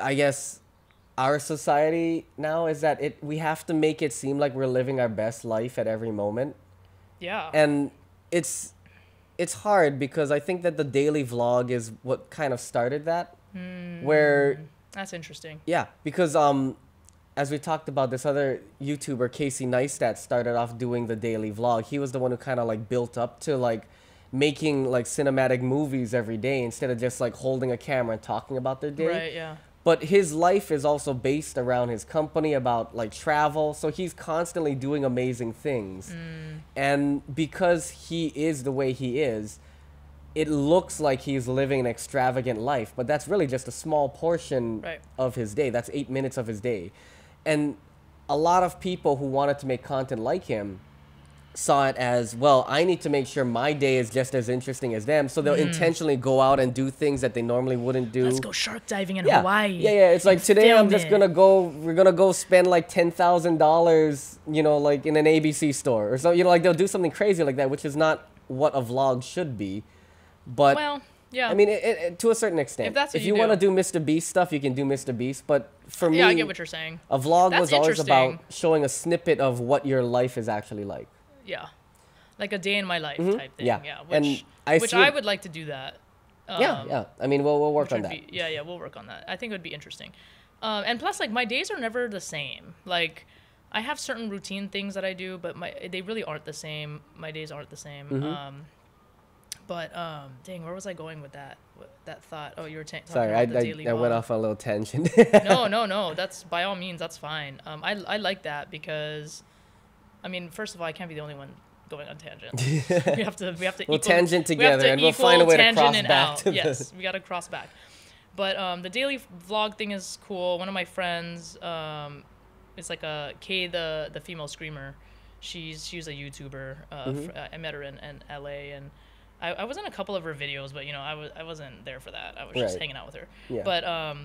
Speaker 1: I guess our society now is that we have to make it seem like we're living our best life at every moment. Yeah. And it's hard because I think that the daily vlog is what kind of started that. Where
Speaker 2: that's interesting.
Speaker 1: Yeah, because as we talked about, this other YouTuber, Casey Neistat, started off doing the daily vlog. He was the one who kind of built up to making cinematic movies every day instead of just holding a camera and talking about their day.
Speaker 2: Right, yeah.
Speaker 1: But his life is also based around his company, about travel. So he's constantly doing amazing things. And because he is the way he is, it looks like he's living an extravagant life, but that's really just a small portion of his day. That's 8 minutes of his day. And a lot of people who wanted to make content like him saw it as, well, I need to make sure my day is just as interesting as them. So they'll intentionally go out and do things that they normally wouldn't do.
Speaker 2: Let's go shark diving in Hawaii.
Speaker 1: Yeah. It's today I'm just going to go, we're going to go spend $10,000, in an ABC store or so, they'll do something crazy like that, which is not what a vlog should be. But
Speaker 2: well, yeah.
Speaker 1: It, to a certain extent, if you want to do Mr. Beast stuff, you can do Mr. Beast. But for me,
Speaker 2: I get what you're saying.
Speaker 1: A vlog was always about showing a snippet of what your life is actually like.
Speaker 2: Yeah, like a day in my life type thing. Yeah. Which I would like to do that.
Speaker 1: Yeah. We'll work on that.
Speaker 2: We'll work on that. I think it would be interesting. And plus, my days are never the same. I have certain routine things that I do, but they really aren't the same. My days aren't the same. But dang, where was I going with that thought? Oh, you were talking
Speaker 1: Sorry,
Speaker 2: about the daily
Speaker 1: I
Speaker 2: vlog.
Speaker 1: went off on a little tangent.
Speaker 2: No. That's by all means, that's fine. I like that because, I mean, first of all, I can't be the only one going on tangents. we have to.
Speaker 1: We'll tangent together, and we'll find a way to cross back to
Speaker 2: yes, we got to cross back. But the daily vlog thing is cool. One of my friends, it's like Kay, the female screamer. She's a YouTuber. I met her in LA, and I was in a couple of her videos, but I wasn't there for that. I was just hanging out with her. Yeah. But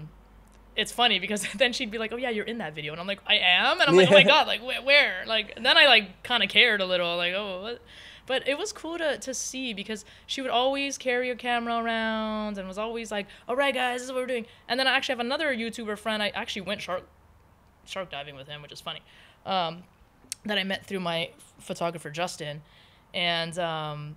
Speaker 2: it's funny because then she'd be like, "Oh yeah, you're in that video," and I'm like, "I am," and I'm like, "Oh my god, like where?" Like, and then I like kind of cared a little, like, "Oh, what?" But it was cool to see because she would always carry a camera around and was always like, "All right, guys, this is what we're doing." And then I actually have another YouTuber friend. I actually went shark diving with him, which is funny. That I met through my photographer Justin, and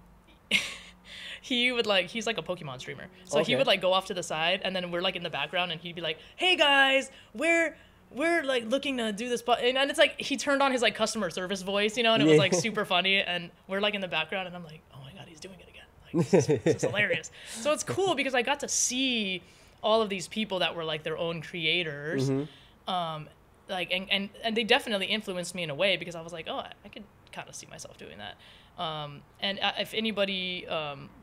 Speaker 2: he would he's like a Pokemon streamer, so he would like go off to the side, and then we're like in the background, and he'd be like, "Hey guys, we're like looking to do this," and it's like he turned on his like customer service voice, and it was like super funny, and we're like in the background, and I'm like, "Oh my god, he's doing it again! Like this is hilarious." So it's cool because I got to see all of these people that were like their own creators. Like and they definitely influenced me in a way because I was like, oh, I could kind of see myself doing that. And if anybody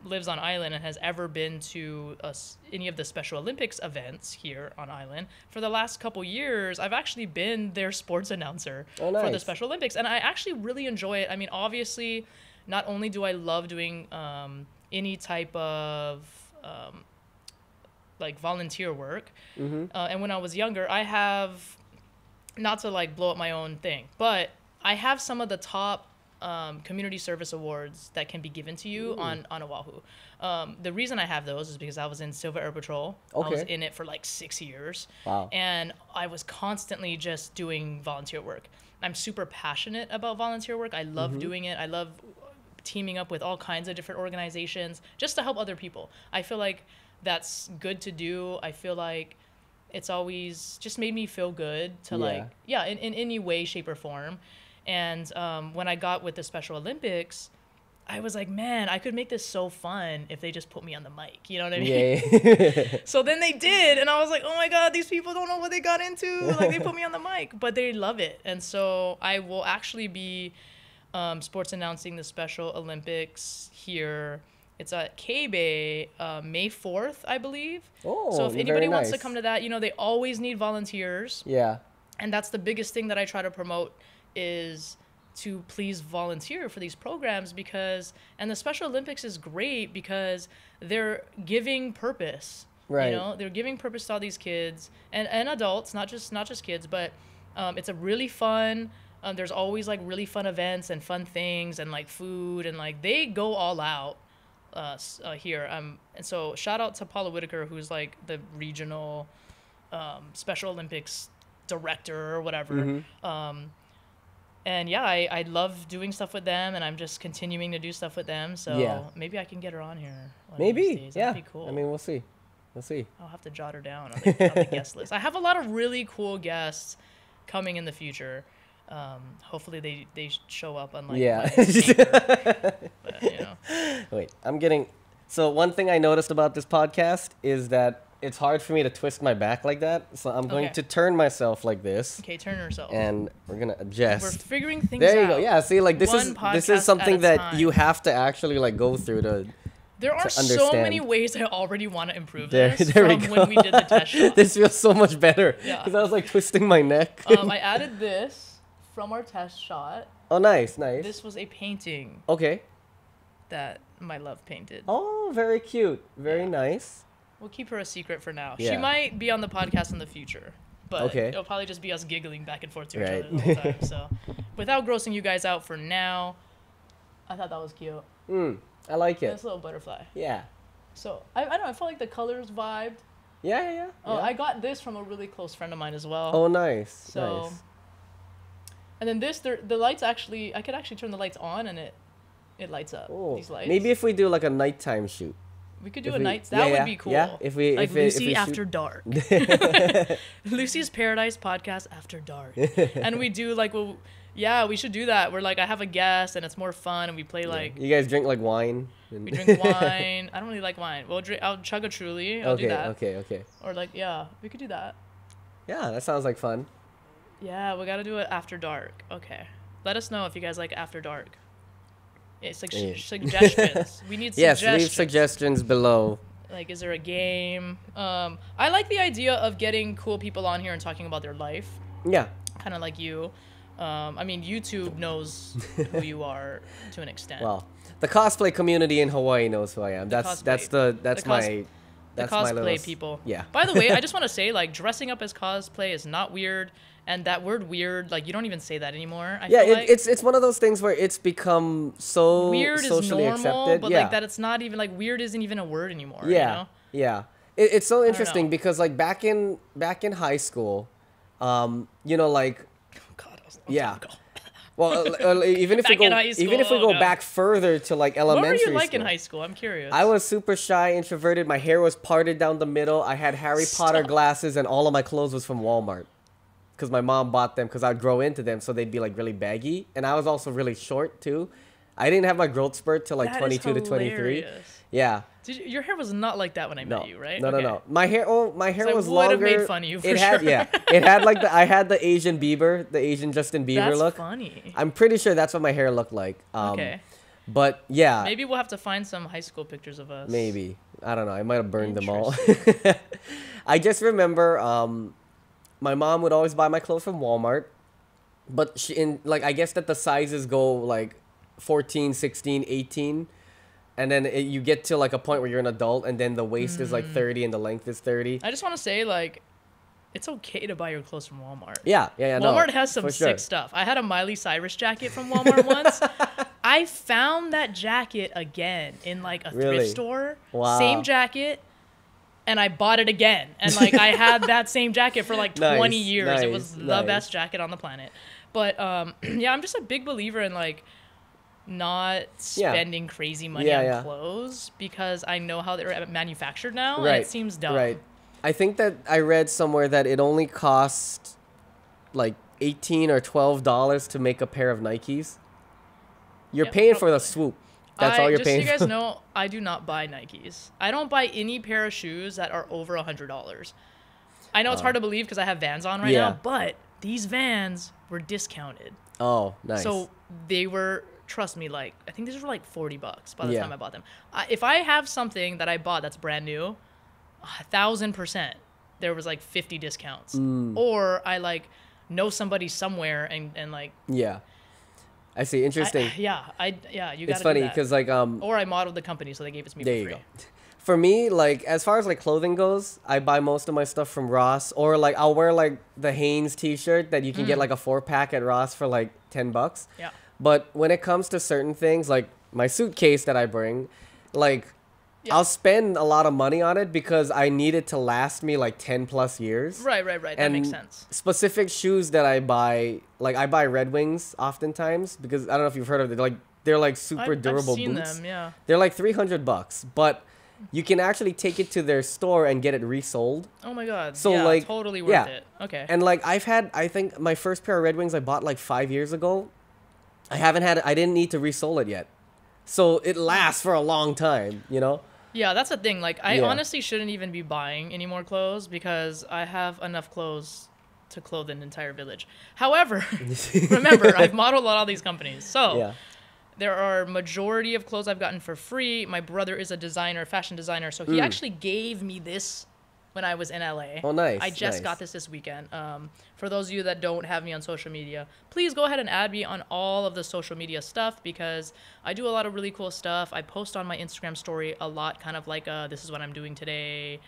Speaker 2: lives on island and has ever been to any of the Special Olympics events here on island, for the last couple years, I've actually been their sports announcer for the Special Olympics, and I actually really enjoy it. I mean, obviously, not only do I love doing any type of like volunteer work, and when I was younger, I have, not to like blow up my own thing, but I have some of the top community service awards that can be given to you on Oahu. The reason I have those is because I was in Silver Air Patrol. I was in it for like 6 years. Wow. And I was constantly just doing volunteer work. I'm super passionate about volunteer work. I love doing it. I love teaming up with all kinds of different organizations just to help other people. I feel like that's good to do. I feel like it's always just made me feel good to in any way, shape, or form. And when I got with the Special Olympics, I was like, man, I could make this so fun if they just put me on the mic. You know what I mean? Yeah. So then they did, and I was like, oh my god, these people don't know what they got into. Like, they put me on the mic, but they love it. And so I will actually be sports announcing the Special Olympics here. It's at K-Bay, May 4th, I believe. Oh, so if anybody wants to come to that, they always need volunteers. Yeah. And that's the biggest thing that I try to promote is to please volunteer for these programs and the Special Olympics is great because they're giving purpose. Right. They're giving purpose to all these kids and adults, not just kids, but it's a really fun, there's always like really fun events and fun things and like food and like they go all out. Here. And so shout out to Paula Whitaker, who's like the regional Special Olympics director or whatever. And yeah, I love doing stuff with them, and I'm just continuing to do stuff with them. So maybe I can get her on here. Maybe. That'd be cool.
Speaker 1: I mean, we'll see.
Speaker 2: I'll have to jot her down on the guest list. I have a lot of really cool guests coming in the future. Hopefully they show up on like but,
Speaker 1: Wait, so one thing I noticed about this podcast is that it's hard for me to twist my back like that, so I'm going to turn myself like this.
Speaker 2: Okay, turn yourself.
Speaker 1: And we're gonna adjust.
Speaker 2: We're figuring things out.
Speaker 1: There you go. Yeah, see, like this is something that you have to actually like go through to.
Speaker 2: There are so many ways I already want to improve this from when we did the test shot.
Speaker 1: This feels so much better because I was like twisting my neck.
Speaker 2: I added this from our test shot.
Speaker 1: Oh, nice, nice.
Speaker 2: This was a painting.
Speaker 1: Okay.
Speaker 2: That my love painted.
Speaker 1: Oh, very cute. Very nice.
Speaker 2: We'll keep her a secret for now. Yeah. She might be on the podcast in the future, but it'll probably just be us giggling back and forth to each other the whole time. So, without grossing you guys out for now, I thought that was cute.
Speaker 1: I like it.
Speaker 2: This little butterfly.
Speaker 1: Yeah.
Speaker 2: So, I don't know. I felt like the colors vibed.
Speaker 1: Yeah.
Speaker 2: Oh, I got this from a really close friend of mine as well.
Speaker 1: Oh, nice.
Speaker 2: So,
Speaker 1: nice.
Speaker 2: And then the lights actually, I could actually turn the lights on and it lights up.
Speaker 1: Oh,
Speaker 2: these lights.
Speaker 1: Maybe if we do like a nighttime shoot.
Speaker 2: We could do night. That would be cool.
Speaker 1: Yeah, if we
Speaker 2: Lucy After Dark. Lucy's Paradise Podcast After Dark. And we do like, we should do that. We're like, I have a guest and it's more fun and we play like.
Speaker 1: You guys drink like wine?
Speaker 2: We drink wine. I don't really like wine. I'll chug a Truly. I'll do that.
Speaker 1: Okay.
Speaker 2: Or like, yeah, we could do that.
Speaker 1: Yeah, that sounds like fun.
Speaker 2: Yeah, we gotta do it after dark. Okay. Let us know if you guys like after dark. It's like suggestions. We need suggestions.
Speaker 1: Yes, leave suggestions below.
Speaker 2: Like, is there a game? I like the idea of getting cool people on here and talking about their life.
Speaker 1: Yeah.
Speaker 2: Kind of like you. I mean, YouTube knows who you are to an extent.
Speaker 1: Well, the cosplay community in Hawaii knows who I am. That's my
Speaker 2: cosplay people.
Speaker 1: Yeah.
Speaker 2: By the way, I just want to say, like, dressing up as cosplay is not weird, and that word "weird," like, you don't even say that anymore.
Speaker 1: It's one of those things where it's become so
Speaker 2: weird
Speaker 1: socially
Speaker 2: is normal,
Speaker 1: accepted.
Speaker 2: But like that, it's not even like weird isn't even a word anymore.
Speaker 1: Yeah,
Speaker 2: you know?
Speaker 1: Yeah. It's so interesting because like back in high school, you know, like,
Speaker 2: God,
Speaker 1: yeah. Well, even if we go back further to like elementary
Speaker 2: school. What were you like
Speaker 1: school,
Speaker 2: in high school? I'm curious.
Speaker 1: I was super shy, introverted. My hair was parted down the middle. I had Harry Potter glasses, and all of my clothes was from Walmart because my mom bought them because I'd grow into them, so they'd be like really baggy. And I was also really short too. I didn't have my growth spurt till like 22 to 23. Yeah.
Speaker 2: Your hair was not like that when I met you, right?
Speaker 1: No. My hair was longer.
Speaker 2: I would have made fun of you for sure.
Speaker 1: Yeah. It had like I had the Asian Bieber, the Asian Justin Bieber look.
Speaker 2: That's funny.
Speaker 1: I'm pretty sure that's what my hair looked like.
Speaker 2: Okay.
Speaker 1: But yeah.
Speaker 2: Maybe we'll have to find some high school pictures of us.
Speaker 1: Maybe. I don't know. I might have burned them all. I just remember my mom would always buy my clothes from Walmart. But I guess that the sizes go like 14, 16, 18. And then you get to like a point where you're an adult and then the waist is like 30 and the length is 30.
Speaker 2: I just want to say, like, it's okay to buy your clothes from Walmart.
Speaker 1: Yeah.
Speaker 2: Walmart has some sick stuff. I had a Miley Cyrus jacket from Walmart once. I found that jacket again in like a thrift store.
Speaker 1: Wow.
Speaker 2: Same jacket. And I bought it again. And like I had that same jacket for like 20 years. It was the best jacket on the planet. But yeah, I'm just a big believer in like not spending crazy money on clothes because I know how they're manufactured now and it seems dumb.
Speaker 1: Right. I think that I read somewhere that it only costs like $18 or $12 to make a pair of Nikes. You're paying for the swoop. That's all you're paying for.
Speaker 2: Just so you guys know, I do not buy Nikes. I don't buy any pair of shoes that are over $100. I know it's hard to believe because I have Vans on right now, but these Vans were discounted.
Speaker 1: Oh, nice.
Speaker 2: So they were, trust me, like, I think these were like $40 by the time I bought them. If I have something that I bought that's brand new, 1,000%, there was like 50 discounts. Or I like know somebody somewhere and like.
Speaker 1: Yeah. I see. Interesting.
Speaker 2: You gotta do that.
Speaker 1: It's funny because like
Speaker 2: or I modeled the company, so they gave it to me for free. There you go.
Speaker 1: For me, like as far as like clothing goes, I buy most of my stuff from Ross, or like I'll wear like the Hanes T-shirt that you can get like a 4-pack at Ross for like $10.
Speaker 2: Yeah.
Speaker 1: But when it comes to certain things, like my suitcase that I bring, like I'll spend a lot of money on it because I need it to last me like 10+ years.
Speaker 2: Right. That makes sense.
Speaker 1: Specific shoes that I buy, like I buy Red Wings oftentimes because I don't know if you've heard of it. They're like super durable
Speaker 2: I've seen
Speaker 1: boots.
Speaker 2: Them, yeah.
Speaker 1: They're like $300, but you can actually take it to their store and get it resold.
Speaker 2: Oh my god.
Speaker 1: So
Speaker 2: yeah,
Speaker 1: like
Speaker 2: totally worth it. Okay.
Speaker 1: And like I think my first pair of Red Wings I bought like 5 years ago. I didn't need to resole it yet. So it lasts for a long time, you know?
Speaker 2: Yeah, that's the thing. Like, I honestly shouldn't even be buying any more clothes because I have enough clothes to clothe an entire village. However, remember, I've modeled a lot of these companies. So there are majority of clothes I've gotten for free. My brother is a designer, fashion designer. So he actually gave me this when I was in LA.
Speaker 1: Oh, nice.
Speaker 2: I just got this weekend. For those of you that don't have me on social media, please go ahead and add me on all of the social media stuff because I do a lot of really cool stuff. I post on my Instagram story a lot, kind of like this is what I'm doing today.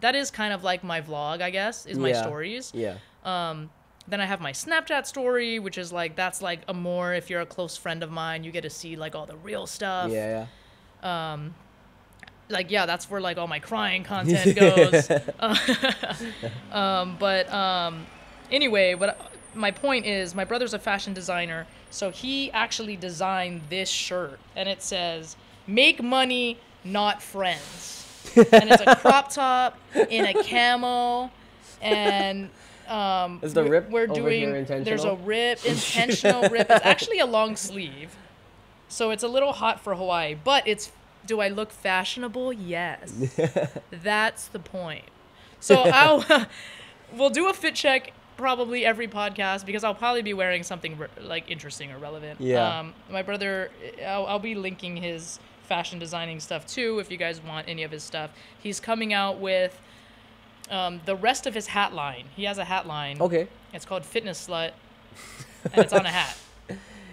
Speaker 2: That is kind of like my vlog, I guess, is my stories.
Speaker 1: Yeah.
Speaker 2: Then I have my Snapchat story, which is like, that's like a more, if you're a close friend of mine, you get to see like all the real stuff.
Speaker 1: Yeah.
Speaker 2: Like, yeah, that's where like all my crying content goes. Anyway, my point is my brother's a fashion designer. So he actually designed this shirt and it says, "Make money, not friends." And it's a crop top in a camo and
Speaker 1: is the rip
Speaker 2: we're
Speaker 1: over
Speaker 2: doing
Speaker 1: here intentional?
Speaker 2: There's a rip, intentional rip. It's actually a long sleeve. So it's a little hot for Hawaii, but it's Do I look fashionable? Yes. That's the point. So we'll do a fit check probably every podcast because I'll probably be wearing something like interesting or relevant.
Speaker 1: Yeah.
Speaker 2: My brother, I'll be linking his fashion designing stuff too if you guys want any of his stuff. He's coming out with the rest of his hat line. He has a hat line.
Speaker 1: Okay.
Speaker 2: It's called Fitness Slut, and it's on a hat.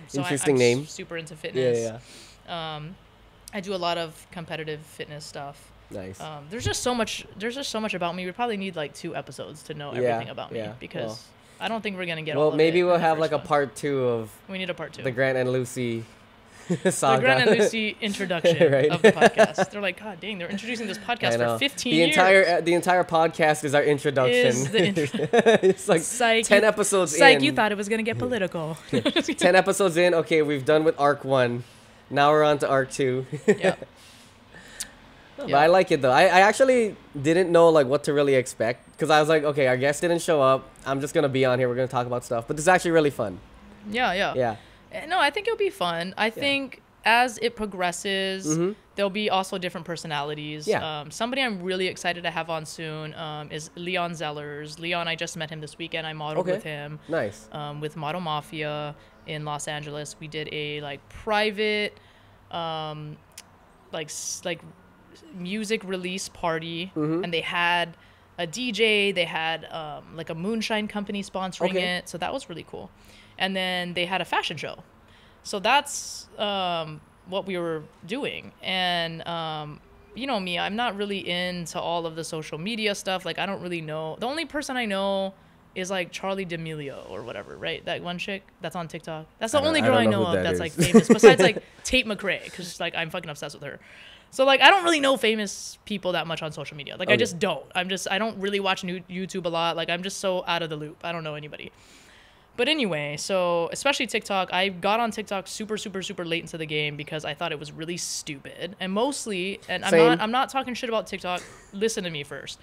Speaker 2: So
Speaker 1: Interesting
Speaker 2: I'm
Speaker 1: name.
Speaker 2: Super into fitness.
Speaker 1: Yeah.
Speaker 2: I do a lot of competitive fitness stuff.
Speaker 1: Nice.
Speaker 2: There's just so much about me. We probably need like 2 episodes to know everything about me because I don't think we're gonna get all of it.
Speaker 1: Well, maybe we'll
Speaker 2: in the
Speaker 1: have
Speaker 2: first
Speaker 1: like a
Speaker 2: one.
Speaker 1: part 2 of
Speaker 2: We need a part 2.
Speaker 1: the Grant and Lucy saga.
Speaker 2: The Grant and Lucy introduction
Speaker 1: Right?
Speaker 2: of the podcast. They're like, God dang, they're introducing this podcast for 15 years.
Speaker 1: The entire podcast is our introduction.
Speaker 2: Is the
Speaker 1: It's like
Speaker 2: Psych,
Speaker 1: 10 episodes in.
Speaker 2: Psych, you thought it was gonna get political.
Speaker 1: 10 episodes in. Okay, we've done with arc 1. Now we're on to arc 2.
Speaker 2: Yeah.
Speaker 1: But I like it though. I actually didn't know like what to really expect because I was like, okay, our guest didn't show up. I'm just gonna be on here. We're gonna talk about stuff. But this is actually really fun.
Speaker 2: Yeah. No, I think it'll be fun. I think as it progresses, there'll be also different personalities.
Speaker 1: Yeah.
Speaker 2: Somebody I'm really excited to have on soon is Leon Zellers. Leon, I just met him this weekend. I modeled with him.
Speaker 1: Nice.
Speaker 2: With Model Mafia in Los Angeles. We did a like private, like music release party, and they had a DJ. They had like a moonshine company sponsoring it. So that was really cool. And then they had a fashion show. So that's what we were doing. And you know me, I'm not really into all of the social media stuff. Like I don't really know. The only person I know is like Charlie D'Amelio or whatever, right? That one chick that's on TikTok. That's the only girl I know of that's like famous besides like Tate McRae, because like I'm fucking obsessed with her. So like I don't really know famous people that much on social media. Like I just don't. I don't really watch YouTube a lot. Like I'm just so out of the loop. I don't know anybody. But anyway, so especially TikTok, I got on TikTok super late into the game because I thought it was really stupid. And mostly, and I'm not talking shit about TikTok. Listen to me first.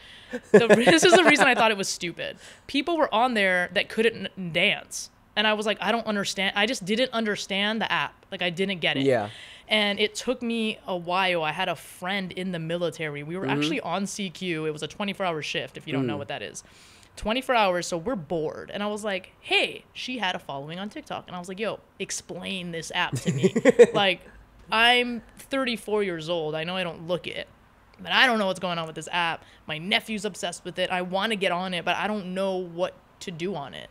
Speaker 2: This is the reason I thought it was stupid. People were on there that couldn't dance. And I was like, I don't understand. I just didn't understand the app. Like I didn't get it.
Speaker 1: Yeah.
Speaker 2: And it took me a while. I had a friend in the military. We were actually on CQ. It was a 24-hour shift, if you don't know what that is. 24 hours, so we're bored. And I was like, hey, she had a following on TikTok. And I was like, yo, explain this app to me. Like, I'm 34 years old. I know I don't look it, but I don't know what's going on with this app. My nephew's obsessed with it. I want to get on it, but I don't know what to do on it.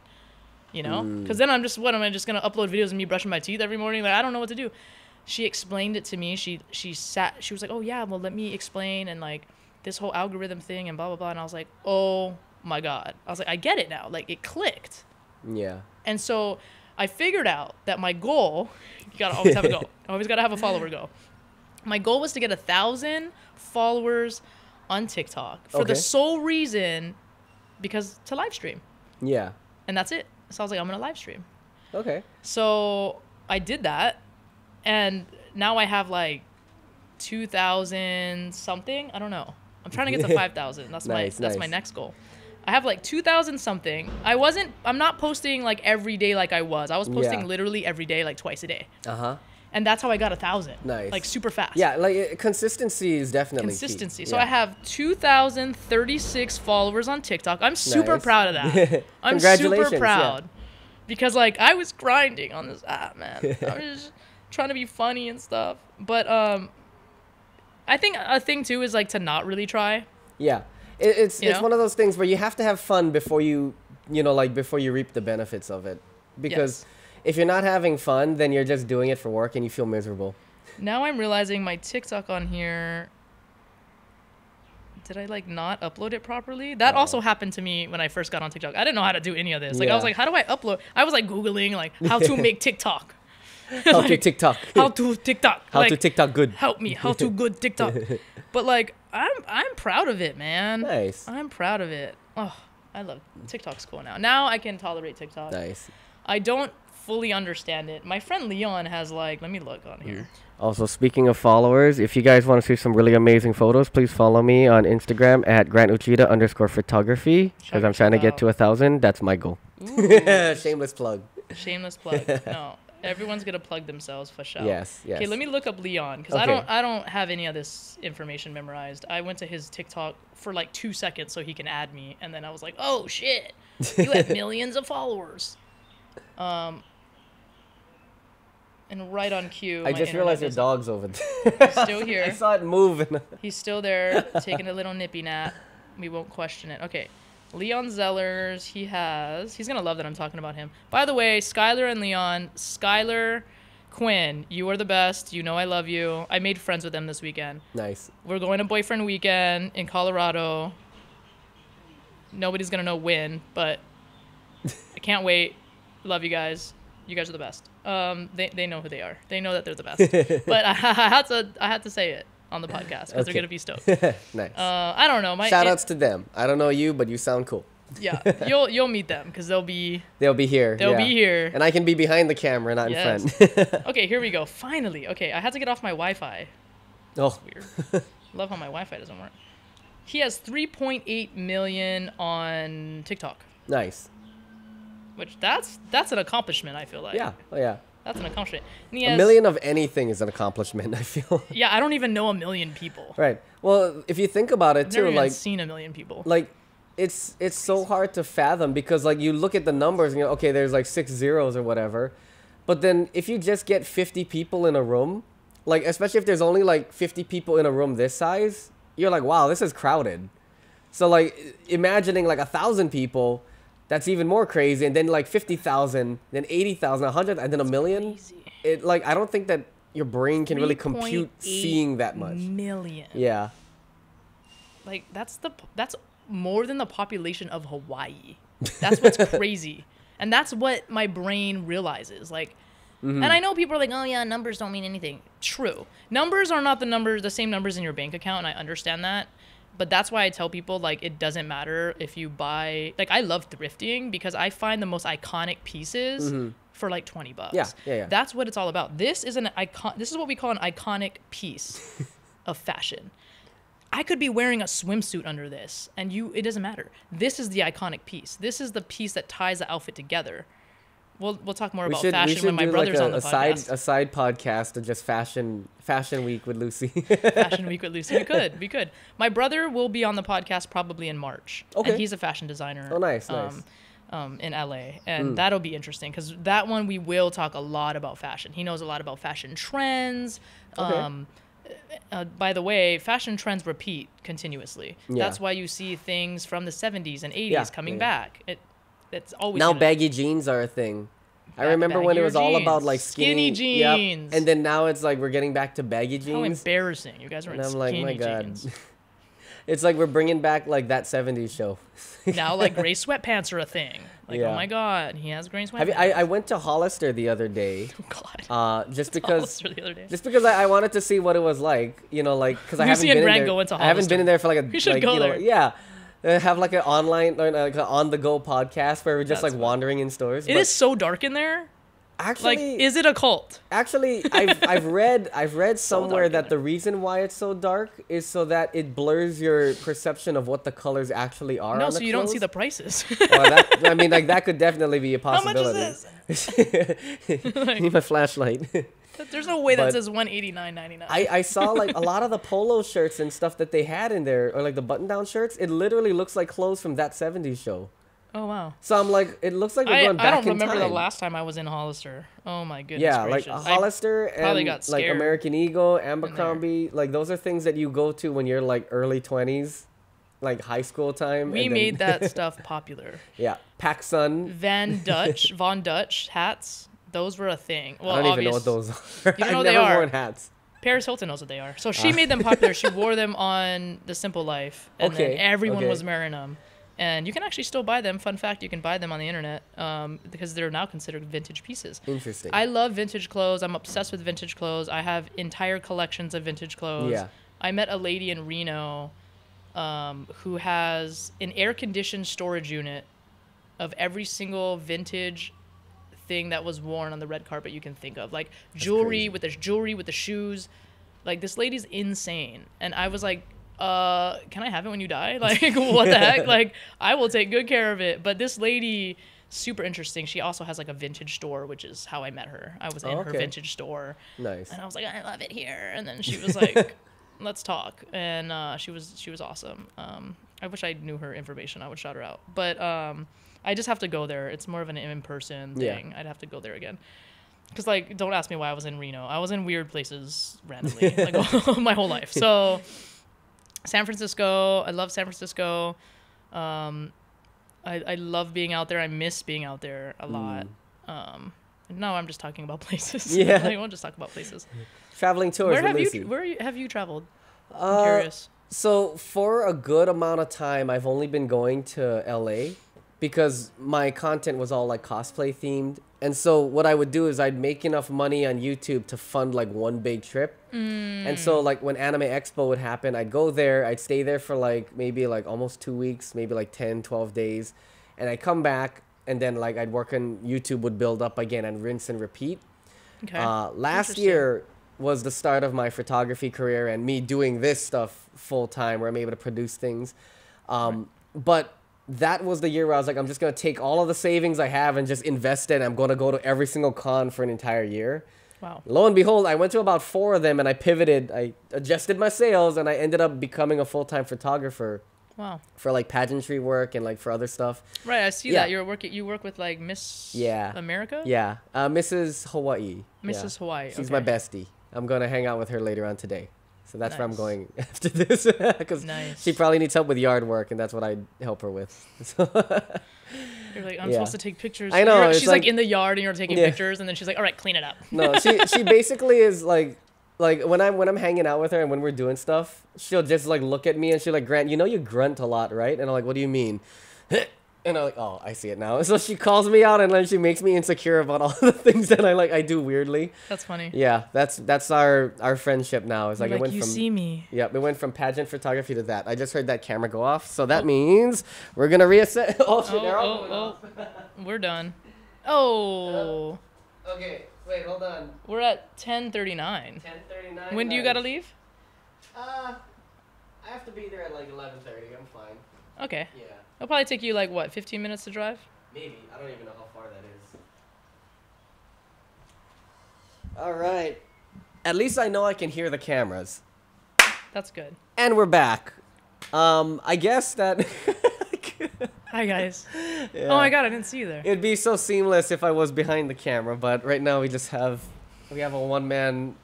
Speaker 2: You know? Because then I'm just, what, am I just going to upload videos of me brushing my teeth every morning? Like, I don't know what to do. She explained it to me. She was like, oh, yeah, well, let me explain. And, like, this whole algorithm thing and blah, blah, blah. And I was like, oh, my God. I was like, I get it now. Like, it clicked.
Speaker 1: Yeah.
Speaker 2: And so I figured out that my goal, you gotta always have a goal. Always gotta have a follower goal. My goal was to get 1,000 followers on TikTok for the sole reason because to live stream.
Speaker 1: Yeah.
Speaker 2: And that's it. So I was like, I'm gonna live stream.
Speaker 1: Okay.
Speaker 2: So I did that, and now I have like 2,000 something. I don't know. I'm trying to get to 5,000. That's that's my next goal. I have like 2,000 something. I'm not posting like every day like I was. I was posting literally every day, like twice a day. And that's how I got 1,000.
Speaker 1: Nice.
Speaker 2: Like super fast.
Speaker 1: Yeah, like consistency is definitely
Speaker 2: consistency.
Speaker 1: Key.
Speaker 2: So I have 2,036 followers on TikTok. I'm super proud of that. I'm super proud. Because like I was grinding on this app, man. I was just trying to be funny and stuff. But I think a thing too is like to not really try.
Speaker 1: Yeah. It's one of those things where you have to have fun before you reap the benefits of it. Because if you're not having fun, then you're just doing it for work and you feel miserable.
Speaker 2: Now I'm realizing my TikTok on here, did I like not upload it properly? That also happened to me when I first got on TikTok. I didn't know how to do any of this. Like I was like, how do I upload? I was like Googling like how to make TikTok.
Speaker 1: How to TikTok.
Speaker 2: How to TikTok.
Speaker 1: How to TikTok good.
Speaker 2: Help me. How to good TikTok. But like I'm proud of it, man.
Speaker 1: Nice.
Speaker 2: I'm proud of it. Oh, I love TikTok's cool now. Now I can tolerate TikTok.
Speaker 1: Nice.
Speaker 2: I don't fully understand it. My friend Leon has like, let me look on here.
Speaker 1: Also, speaking of followers, if you guys want to see some really amazing photos, please follow me on Instagram at @GrantUchida_photography because I'm trying to get to 1,000. That's my goal. Shameless plug.
Speaker 2: Shameless plug. No. Everyone's gonna plug themselves for sure.
Speaker 1: Yes, yes.
Speaker 2: Okay, let me look up Leon because
Speaker 1: Okay.
Speaker 2: I don't have any of this information memorized. I went to his TikTok for like 2 seconds so he can add me, and then I was like, oh shit, you have millions of followers. And right on cue.
Speaker 1: I
Speaker 2: my
Speaker 1: just
Speaker 2: internet
Speaker 1: realized your
Speaker 2: is
Speaker 1: dog's over there.
Speaker 2: still here.
Speaker 1: I saw it move.
Speaker 2: He's still there, taking a little nippy nap. We won't question it. Okay. Leon Zellers, he's going to love that I'm talking about him. By the way, Skylar and Leon, Skylar Quinn, you are the best. You know I love you. I made friends with them this weekend.
Speaker 1: Nice.
Speaker 2: We're going to boyfriend weekend in Colorado. Nobody's going to know when, but I can't wait. Love you guys. You guys are the best. They know who they are. They know that they're the best. But I had to say it on the podcast because they're gonna be stoked.
Speaker 1: Nice.
Speaker 2: I don't know.
Speaker 1: Shout outs to them. I don't know you, but you sound cool.
Speaker 2: Yeah, you'll meet them because they'll be
Speaker 1: here.
Speaker 2: They'll be here.
Speaker 1: And I can be behind the camera, not in
Speaker 2: Yes.
Speaker 1: front.
Speaker 2: Okay, here we go. Finally. Okay, I had to get off my Wi-Fi.
Speaker 1: Oh,
Speaker 2: Weird. Love how my Wi-Fi doesn't work. He has 3.8 million on TikTok.
Speaker 1: Nice.
Speaker 2: Which that's an accomplishment. I feel like.
Speaker 1: Yeah. Oh yeah.
Speaker 2: That's an accomplishment. And he
Speaker 1: A
Speaker 2: has,
Speaker 1: million of anything is an accomplishment, I feel.
Speaker 2: Yeah, I don't even know a million people.
Speaker 1: Right. Well, if you think about it
Speaker 2: I've
Speaker 1: too,
Speaker 2: never
Speaker 1: like
Speaker 2: even seen a million people.
Speaker 1: like it's so hard to fathom because like you look at the numbers and you're okay, there's like 6 zeros or whatever. But then if you just get 50 people in a room, like especially if there's only like 50 people in a room this size, you're like, wow, this is crowded. So like imagining like 1,000 people, that's even more crazy. And then like 50,000, then 80,000, 100, and then a million.
Speaker 2: Crazy.
Speaker 1: It like I don't think that your brain can really compute
Speaker 2: 3.8
Speaker 1: seeing that much.
Speaker 2: million.
Speaker 1: Yeah.
Speaker 2: Like that's more than the population of Hawaii. That's what's crazy. And that's what my brain realizes. Like and I know people are like, "Oh yeah, numbers don't mean anything." True. Numbers are not the same numbers in your bank account, and I understand that. But that's why I tell people, like, it doesn't matter if you buy... Like, I love thrifting because I find the most iconic pieces for, like, $20.
Speaker 1: Yeah.
Speaker 2: That's what it's all about. This is This is what we call an iconic piece of fashion. I could be wearing a swimsuit under this, and it doesn't matter. This is the iconic piece. This is the piece that ties the outfit together. We'll talk more about fashion when my brother's on the podcast.
Speaker 1: A side podcast of just fashion week with Lucy.
Speaker 2: Fashion week with Lucy. We could. My brother will be on the podcast probably in March.
Speaker 1: Okay.
Speaker 2: And he's a fashion designer.
Speaker 1: Oh, nice.
Speaker 2: In LA. And that'll be interesting because that one we will talk a lot about fashion. He knows a lot about fashion trends.
Speaker 1: Okay.
Speaker 2: By the way, fashion trends repeat continuously.
Speaker 1: Yeah.
Speaker 2: That's why you see things from the 70s and 80s coming back. It's always
Speaker 1: Now baggy jeans are a thing. I remember when it was all about like skinny
Speaker 2: jeans.
Speaker 1: Yep. And then now it's like we're getting back to baggy jeans.
Speaker 2: How embarrassing. You guys are in
Speaker 1: And I'm
Speaker 2: skinny
Speaker 1: like, my God.
Speaker 2: jeans.
Speaker 1: It's like we're bringing back like that 70s show.
Speaker 2: Now like gray sweatpants are a thing. Like,
Speaker 1: Yeah.
Speaker 2: oh my God, he has gray sweatpants.
Speaker 1: I went to Hollister the other day.
Speaker 2: Oh God.
Speaker 1: Just because
Speaker 2: The other day.
Speaker 1: I wanted to see what it was like, you know, like because I haven't
Speaker 2: Lucy and
Speaker 1: been in
Speaker 2: Grant
Speaker 1: there.
Speaker 2: go into
Speaker 1: I haven't been in there for like a.
Speaker 2: We should
Speaker 1: like,
Speaker 2: go
Speaker 1: you know,
Speaker 2: there.
Speaker 1: Yeah, they have like an online, like an on-the-go podcast where we're just
Speaker 2: That's
Speaker 1: like wandering in stores.
Speaker 2: It is so dark in there.
Speaker 1: actually
Speaker 2: Like, is it a cult?
Speaker 1: Actually, I've read somewhere
Speaker 2: dark in
Speaker 1: that the reason why it's so dark is so that it blurs your perception of what the colors actually are.
Speaker 2: No,
Speaker 1: on
Speaker 2: so
Speaker 1: the
Speaker 2: you don't see
Speaker 1: clothes.
Speaker 2: the prices.
Speaker 1: Well, I mean, like that could definitely be a
Speaker 2: How much
Speaker 1: possibility.
Speaker 2: is
Speaker 1: this? Need my flashlight.
Speaker 2: There's no way that
Speaker 1: But
Speaker 2: says $189.99.
Speaker 1: I saw like a lot of the polo shirts and stuff that they had in there, or like the button-down shirts. It literally looks like clothes from that 70s show.
Speaker 2: Oh wow.
Speaker 1: So I'm like, it looks like we're going back in
Speaker 2: I
Speaker 1: time.
Speaker 2: don't remember the last time I was in Hollister. Oh my goodness
Speaker 1: Yeah,
Speaker 2: gracious.
Speaker 1: like Hollister
Speaker 2: probably
Speaker 1: and
Speaker 2: got
Speaker 1: like
Speaker 2: scared
Speaker 1: American Eagle, Abercrombie. Like those are things that you go to when you're like early 20s, like high school time.
Speaker 2: We
Speaker 1: and then-
Speaker 2: made that stuff popular.
Speaker 1: Yeah, PacSun.
Speaker 2: Von Dutch hats. Those were a thing. Well,
Speaker 1: I don't even know what those are.
Speaker 2: You don't know
Speaker 1: I've
Speaker 2: what they
Speaker 1: never
Speaker 2: are.
Speaker 1: worn hats.
Speaker 2: Paris Hilton knows what they are. So she made them popular. She wore them on The Simple Life, and then everyone was wearing them. And you can actually still buy them. Fun fact, you can buy them on the internet because they're now considered vintage pieces.
Speaker 1: Interesting.
Speaker 2: I love vintage clothes. I'm obsessed with vintage clothes. I have entire collections of vintage clothes.
Speaker 1: Yeah.
Speaker 2: I met a lady in Reno who has an air-conditioned storage unit of every single vintage thing that was worn on the red carpet you can think of. Like jewelry with the shoes. Like this lady's insane. And I was like, can I have it when you die? Like, what the heck? Like, I will take good care of it. But this lady super interesting. She also has like a vintage store, which is how I met her. I was in her vintage store.
Speaker 1: Nice.
Speaker 2: And I was like, I love it here. And then she was like, let's talk. And she was awesome. I wish I knew her information. I would shout her out. But I just have to go there. It's more of an in-person thing. I'd have to go there again. Because, like, don't ask me why I was in Reno. I was in weird places randomly, like, my whole life. So, San Francisco, I love San Francisco. I love being out there. I miss being out there a lot. No, I'm just talking about places.
Speaker 1: Yeah.
Speaker 2: I won't just talk about places.
Speaker 1: Traveling tours with Lucy.
Speaker 2: Where have you traveled? I'm curious.
Speaker 1: So, for a good amount of time, I've only been going to LA because my content was all, like, cosplay themed. And so what I would do is I'd make enough money on YouTube to fund like one big trip. And so like when Anime Expo would happen, I'd go there, I'd stay there for like maybe like almost 2 weeks, maybe like 10, 12 days. And I'd come back and then like I'd work on YouTube would build up again and rinse and repeat. Okay. Last year was the start of my photography career and me doing this stuff full time where I'm able to produce things. But that was the year where I was like, I'm just going to take all of the savings I have and just invest it. I'm going to go to every single con for an entire year.
Speaker 2: Wow.
Speaker 1: Lo and behold, I went to about 4 of them and I pivoted. I adjusted my sales and I ended up becoming a full-time photographer.
Speaker 2: Wow.
Speaker 1: For like pageantry work and like for other stuff.
Speaker 2: Right. I see that. You work with like Miss America?
Speaker 1: Yeah. Mrs. Hawaii.
Speaker 2: Mrs. Hawaii.
Speaker 1: She's my bestie. I'm going to hang out with her later on today. So that's where I'm going after this. Because she probably needs help with yard work, and that's what I help her with. So
Speaker 2: you're like, I'm supposed to take pictures.
Speaker 1: I know.
Speaker 2: She's like in the yard, and you're taking pictures, and then she's like, all right, clean it up.
Speaker 1: No, she basically is like when I'm hanging out with her and when we're doing stuff, she'll just like look at me and she'll like, Grant, you know you grunt a lot, right? And I'm like, what do you mean? And I'm like, oh, I see it now. So she calls me out and then she makes me insecure about all the things that I do weirdly. That's
Speaker 2: funny.
Speaker 1: Yeah, that's our friendship now. It's like,
Speaker 2: it
Speaker 1: went
Speaker 2: you
Speaker 1: from,
Speaker 2: see me.
Speaker 1: Yeah, it went from pageant photography to that. I just heard that camera go off, so that means we're gonna reassess.
Speaker 2: We're done. Oh.
Speaker 1: Okay, wait, hold on.
Speaker 2: We're at 10:39.
Speaker 1: 10:39.
Speaker 2: When do you gotta leave?
Speaker 1: I have to be there at like 11:30. I'm fine.
Speaker 2: Okay.
Speaker 1: Yeah.
Speaker 2: It'll probably take you like what, 15 minutes to drive?
Speaker 1: Maybe. I don't even know how far that is. All right. At least I know I can hear the cameras.
Speaker 2: That's good.
Speaker 1: And we're back. I guess that...
Speaker 2: Hi, guys. Yeah. Oh my god, I didn't see you there.
Speaker 1: It'd be so seamless if I was behind the camera, but right now we have a one-man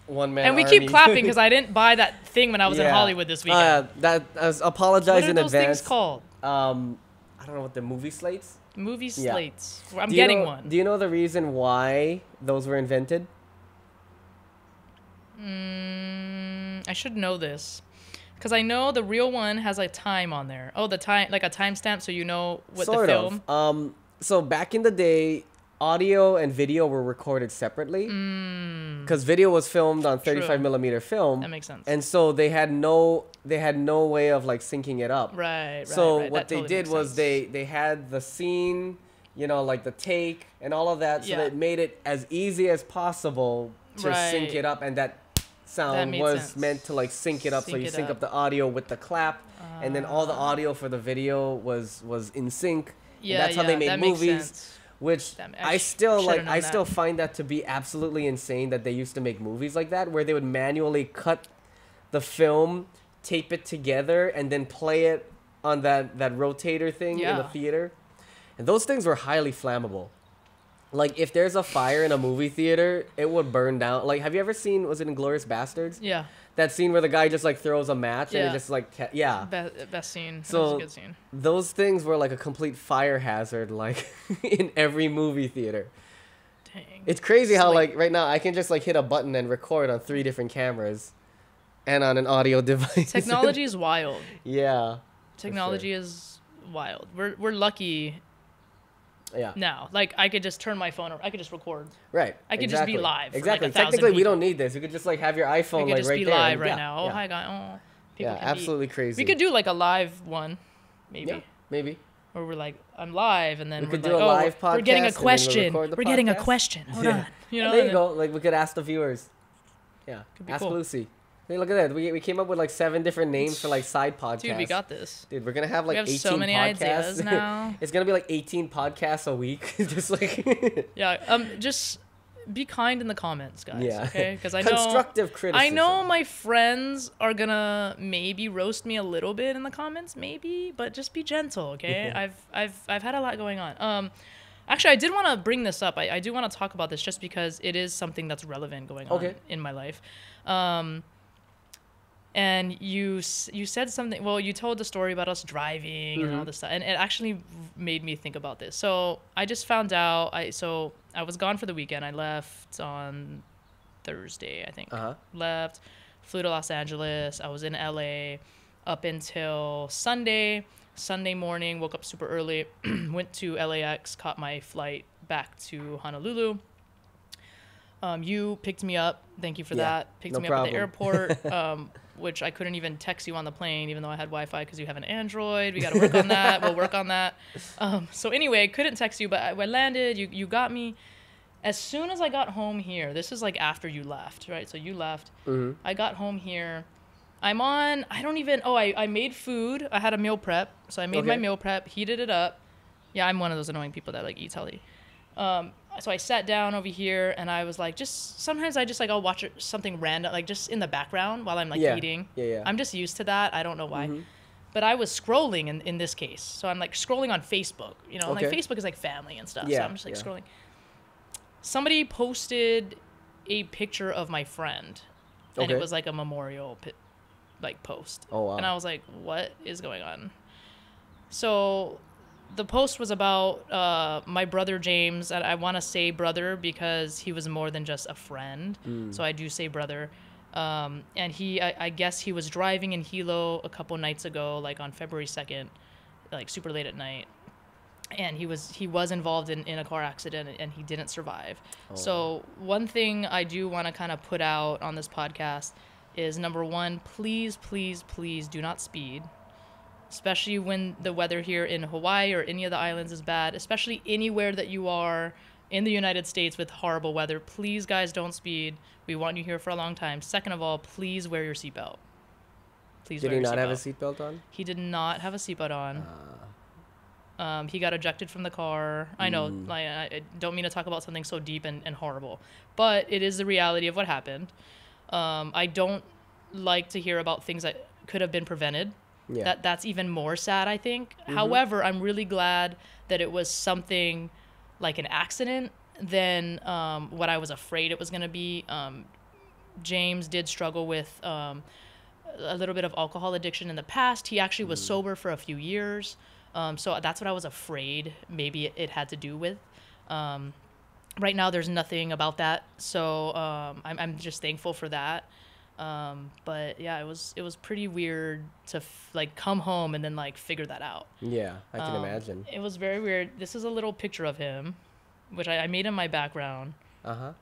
Speaker 1: and we
Speaker 2: army. Keep clapping because I didn't buy that thing when I was in Hollywood this weekend.
Speaker 1: Apologize in advance.
Speaker 2: What are those things called?
Speaker 1: I don't know what the movie slates.
Speaker 2: Movie slates. I'm getting one.
Speaker 1: Do you know the reason why those were invented?
Speaker 2: I should know this, because I know the real one has a time on there. Oh, the time, like a timestamp, so you know what the film.
Speaker 1: So back in the day, audio and video were recorded separately because video was filmed on 35mm film.
Speaker 2: That makes sense.
Speaker 1: And so they had no way of like syncing it up.
Speaker 2: Right.
Speaker 1: So what they did was they had the scene, like the take and all of that, so that made it as easy as possible to sync it up, and that sound was meant to like sync it up, so you sync up the audio with the clap, and then all the audio for the video was in sync. Yeah, and that's how they made movies. Which I still find that to be absolutely insane that they used to make movies like that, where they would manually cut the film, tape it together, and then play it on that rotator thing in the theater. And those things were highly flammable. Like, if there's a fire in a movie theater, it would burn down. Like, have you ever seen, was it Inglourious Bastards?
Speaker 2: Yeah.
Speaker 1: That scene where the guy just, like, throws a match and it just, like,
Speaker 2: Best scene.
Speaker 1: So,
Speaker 2: that was a good scene.
Speaker 1: Those things were, like, a complete fire hazard, like, in every movie theater.
Speaker 2: Dang.
Speaker 1: It's crazy how, like, right now, I can just, like, hit a button and record on 3 different cameras and on an audio device.
Speaker 2: Technology is wild.
Speaker 1: Yeah.
Speaker 2: Technology is wild. We're lucky.
Speaker 1: Yeah.
Speaker 2: Now, like, I could just turn my phone, or I could just record.
Speaker 1: Right.
Speaker 2: I could just be live.
Speaker 1: Exactly.
Speaker 2: For like
Speaker 1: Technically, we don't need this. You could just like have your iPhone like right there.
Speaker 2: We could just be live right now. Oh, hi guys. Oh,
Speaker 1: people absolutely crazy.
Speaker 2: We could do like a live one, maybe.
Speaker 1: Yeah, maybe.
Speaker 2: Or we're like, I'm live, and then
Speaker 1: we could do a live podcast.
Speaker 2: We're getting a question. We're getting a question. Hold on.
Speaker 1: There you go. Like, we could ask the viewers. Yeah. Ask
Speaker 2: cool.
Speaker 1: Lucy. Hey, look at that. We came up with like 7 different names for like side podcasts.
Speaker 2: Dude, we got this.
Speaker 1: Dude, we're gonna have like
Speaker 2: We have
Speaker 1: 18
Speaker 2: so many
Speaker 1: podcasts.
Speaker 2: ideas now.
Speaker 1: It's gonna be like 18 podcasts a week. Just like
Speaker 2: Yeah. Just be kind in the comments, guys.
Speaker 1: Yeah.
Speaker 2: Okay. Because I know
Speaker 1: constructive criticism.
Speaker 2: I know my friends are gonna maybe roast me a little bit in the comments, maybe, but just be gentle, okay? I've had a lot going on. Actually, I did want to bring this up. I do want to talk about this just because it is something that's relevant going on in my life. And you said something. Well, you told the story about us driving and all this stuff, and it actually made me think about this. So I just found out. I was gone for the weekend. I left on Thursday, I think. Left, flew to Los Angeles. I was in LA up until Sunday. Sunday morning, woke up super early, went to LAX, caught my flight back to Honolulu. You picked me up. Thank you for that. Picked me up at the airport, which I couldn't even text you on the plane, even though I had Wi-Fi because you have an Android. We got to work on that. We'll work on that. So anyway, I couldn't text you, but I landed. You got me. As soon as I got home here, this is like after you left, right? So you left. I got home here. I made food. I had a meal prep. So I made my meal prep, heated it up. Yeah, I'm one of those annoying people that like eats healthy. So I sat down over here and I was like, sometimes I'll watch something random, like just in the background while I'm like eating.
Speaker 1: Yeah.
Speaker 2: I'm just used to that. I don't know why. But I was scrolling in this case. So I'm like scrolling on Facebook, and like Facebook is like family and stuff. So I'm just like scrolling. Somebody posted a picture of my friend and it was like a memorial post.
Speaker 1: Oh, wow.
Speaker 2: And I was like, what is going on? So the post was about my brother James. And I want to say brother because he was more than just a friend. So I do say brother. And I guess he was driving in Hilo a couple nights ago, like on February 2nd, like super late at night. And he was involved in a car accident and he didn't survive. So one thing I do want to kind of put out on this podcast is, number one, please, please, please do not speed, especially when the weather here in Hawaii or any of the islands is bad, especially anywhere that you are in the United States with horrible weather. Please, guys, don't speed. We want you here for a long time. Second of all, please wear your seatbelt. Please wear your seatbelt. Did he not
Speaker 1: have a seatbelt on?
Speaker 2: He did not have a seatbelt on. He got ejected from the car. I know, I don't mean to talk about something so deep and horrible, but it is the reality of what happened. I don't like to hear about things that could have been prevented. That's even more sad, I think. However, I'm really glad that it was something like an accident than what I was afraid it was going to be. James did struggle with a little bit of alcohol addiction in the past. He actually was sober for a few years. So that's what I was afraid maybe it had to do with. Right now, there's nothing about that, so I'm just thankful for that. But yeah, it was pretty weird to come home and then figure that out.
Speaker 1: Yeah, I can imagine.
Speaker 2: It was very weird. This is a little picture of him, which I made in my background. Oh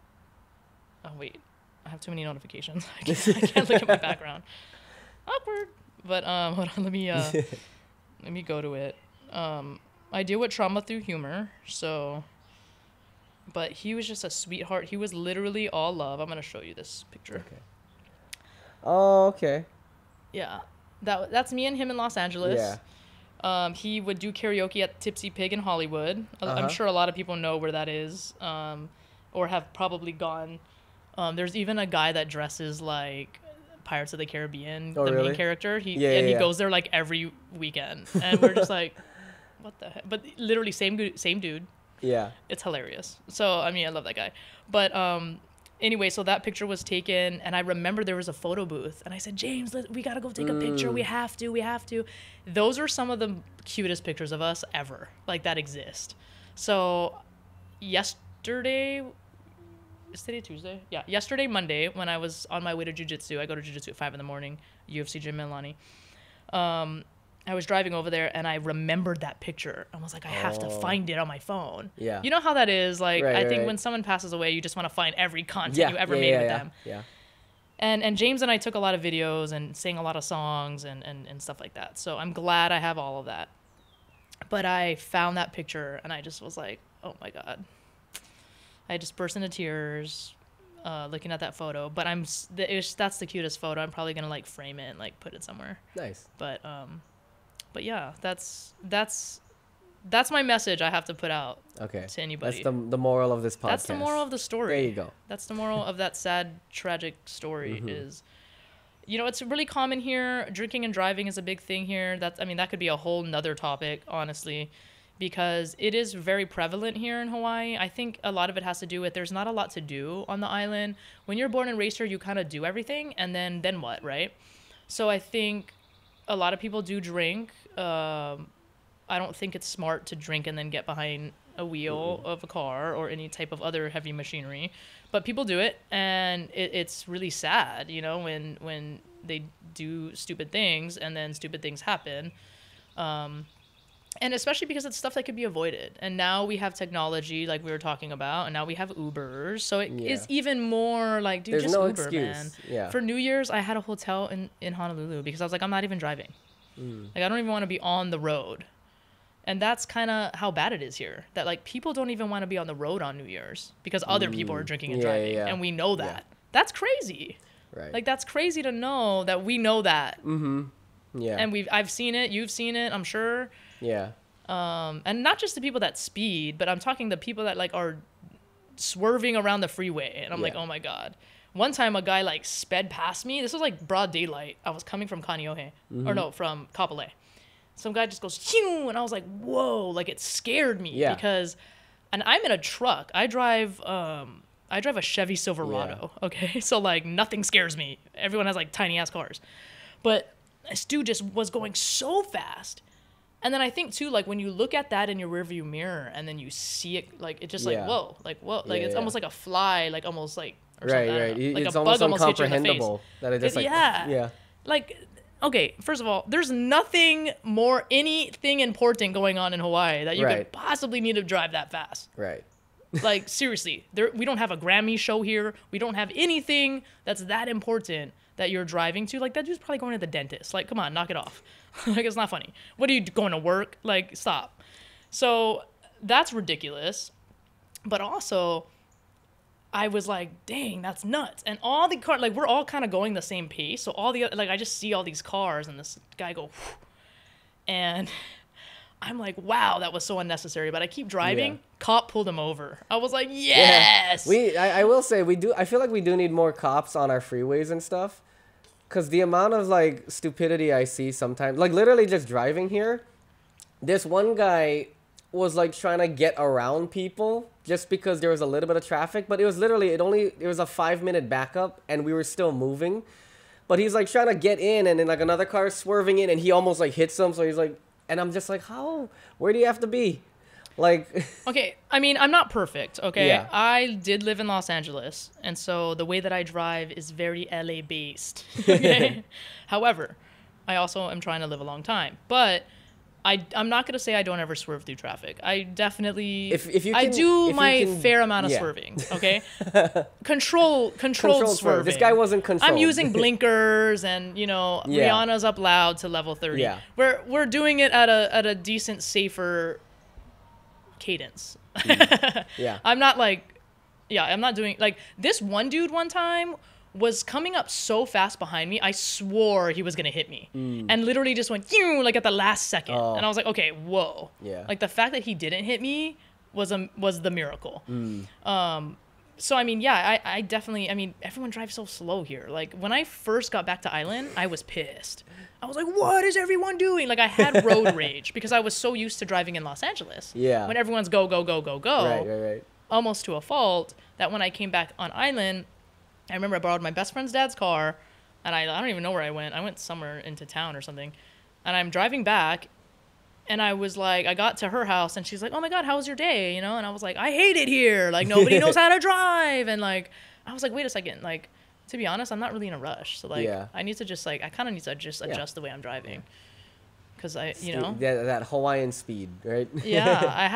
Speaker 2: wait, I have too many notifications. I can't look at my background. Awkward. But hold on, let me go to it. I deal with trauma through humor, so. But he was just a sweetheart. He was literally all love. I'm gonna show you this picture.
Speaker 1: Okay. Oh, okay.
Speaker 2: Yeah, that's me and him in Los Angeles. Yeah. He would do karaoke at Tipsy Pig in Hollywood. I'm sure a lot of people know where that is, or have probably gone. There's even a guy that dresses like Pirates of the Caribbean, main character. He goes there like every weekend, and we're just like, what the heck? But literally same dude.
Speaker 1: Yeah.
Speaker 2: It's hilarious. So, I mean, I love that guy. But anyway, so that picture was taken, and I remember there was a photo booth, and I said, James, we got to go take a picture. We have to. Those are some of the cutest pictures of us ever, that exist. So, yesterday, is today Tuesday? Yeah, yesterday, Monday, when I was on my way to jiu-jitsu, I go to jiu-jitsu at 5 a.m, UFC gym in Lani. I was driving over there and I remembered that picture. I was like, I have to find it on my phone. Yeah. You know how that is? I think when someone passes away, you just want to find every content you ever made with them. Yeah. And James and I took a lot of videos and sang a lot of songs and stuff like that. So I'm glad I have all of that. But I found that picture and I just was like, oh my God. I just burst into tears. looking at that photo. But that's the cutest photo. I'm probably gonna like frame it and like put it somewhere.
Speaker 1: Nice.
Speaker 2: But yeah, that's my message I have to put out.
Speaker 1: Okay.
Speaker 2: To anybody.
Speaker 1: That's the moral of this podcast.
Speaker 2: That's the moral of the story.
Speaker 1: There you go.
Speaker 2: That's the moral of that sad, tragic story is, you know, it's really common here. Drinking and driving is a big thing here. That could be a whole nother topic, honestly, because it is very prevalent here in Hawaii. I think a lot of it has to do with there's not a lot to do on the island. When you're born and raised here, you kind of do everything, and then what, right? So I think a lot of people do drink. I don't think it's smart to drink and then get behind a wheel of a car or any type of other heavy machinery, but people do it, and it's really sad, you know, when they do stupid things and then stupid things happen, and especially because it's stuff that could be avoided. And now we have technology, like we were talking about, and now we have Ubers, so it is even more like, dude,
Speaker 1: there's
Speaker 2: just
Speaker 1: no
Speaker 2: Uber,
Speaker 1: excuse.
Speaker 2: man.
Speaker 1: Yeah.
Speaker 2: For New Year's, I had a hotel in Honolulu because I was like, I'm not even driving. Like, I don't even want to be on the road. And that's kind of how bad it is here. That, like, people don't even want to be on the road on New Year's because other people are drinking and driving.
Speaker 1: Yeah.
Speaker 2: And we know that.
Speaker 1: Yeah.
Speaker 2: That's crazy.
Speaker 1: Right.
Speaker 2: Like, that's crazy to know that we know that.
Speaker 1: Yeah.
Speaker 2: And I've seen it. You've seen it, I'm sure.
Speaker 1: Yeah.
Speaker 2: And not just the people that speed, but I'm talking the people that, like, are swerving around the freeway. And I'm like, oh, my God. One time a guy, like, sped past me. This was, like, broad daylight. I was coming from Kaneohe. Or no, from Kapolei. Some guy just goes, phew, and I was like, whoa, like, it scared me because, and I'm in a truck. I drive a Chevy Silverado, okay? So, like, nothing scares me. Everyone has, like, tiny-ass cars. But this dude just was going so fast. And then I think, too, like, when you look at that in your rearview mirror and then you see it, like, it's just like, whoa. Like, it's almost like a fly, like, almost, like, or something.
Speaker 1: Right.
Speaker 2: Like
Speaker 1: it's
Speaker 2: a
Speaker 1: almost
Speaker 2: bug almost hit you in the face.
Speaker 1: incomprehensible that it just, like, yeah.
Speaker 2: Like, okay, first of all, there's anything important going on in Hawaii that you could possibly need to drive that fast.
Speaker 1: Right.
Speaker 2: Like, seriously, we don't have a Grammy show here. We don't have anything that's that important that you're driving to. Like, that dude's probably going to the dentist. Like, come on, knock it off. Like, it's not funny. What are you going to work? Like, stop. So that's ridiculous. But also, I was like, dang, that's nuts. And all the cars, like, we're all kind of going the same pace. So all the, like, I just see all these cars and this guy go, whew, and I'm like, wow, that was so unnecessary. But I keep driving. Cop pulled him over. I was like, yes.
Speaker 1: Yeah. I will say I feel like we do need more cops on our freeways and stuff. Because the amount of, like, stupidity I see sometimes, like, literally just driving here, this one guy was, like, trying to get around people just because there was a little bit of traffic, but it was literally, it was a 5-minute backup and we were still moving, but he's, like, trying to get in, and then, like, another car is swerving in and he almost, like, hits him. So he's like, and I'm just like, where do you have to be? Like,
Speaker 2: okay, I mean, I'm not perfect, okay?
Speaker 1: Yeah.
Speaker 2: I did live in Los Angeles, and so the way that I drive is very LA based, okay? However, I also am trying to live a long time, but I'm not going to say I don't ever swerve through traffic. I definitely, I do my fair amount of swerving, okay? Controlled swerving.
Speaker 1: This guy wasn't controlled.
Speaker 2: I'm using blinkers, and, you know, Rihanna's up loud to level 30.
Speaker 1: Yeah.
Speaker 2: We're doing it at a decent, safer cadence. I'm not doing, like, this one dude one time was coming up so fast behind me, I swore he was gonna hit me, and literally just went like at the last second, and I was like, okay, whoa. Like, the fact that he didn't hit me was the miracle. So I mean, I definitely, I mean, everyone drives so slow here. Like, when I first got back to Island, I was pissed. I was like, what is everyone doing? Like, I had road rage because I was so used to driving in Los Angeles. Yeah. When everyone's go, go, go, go, go.
Speaker 1: Right.
Speaker 2: Almost to a fault, that when I came back on Island, I remember I borrowed my best friend's dad's car, and I don't even know where I went. I went somewhere into town or something. And I'm driving back, and I was like, I got to her house, and she's like, oh my God, how was your day? You know? And I was like, I hate it here. Like, nobody knows how to drive. And, like, I was like, wait a second. Like, to be honest, I'm not really in a rush. So, like, I need to just, like, I kind of need to just adjust the way I'm driving. Because you know?
Speaker 1: That Hawaiian speed, right?
Speaker 2: Yeah, I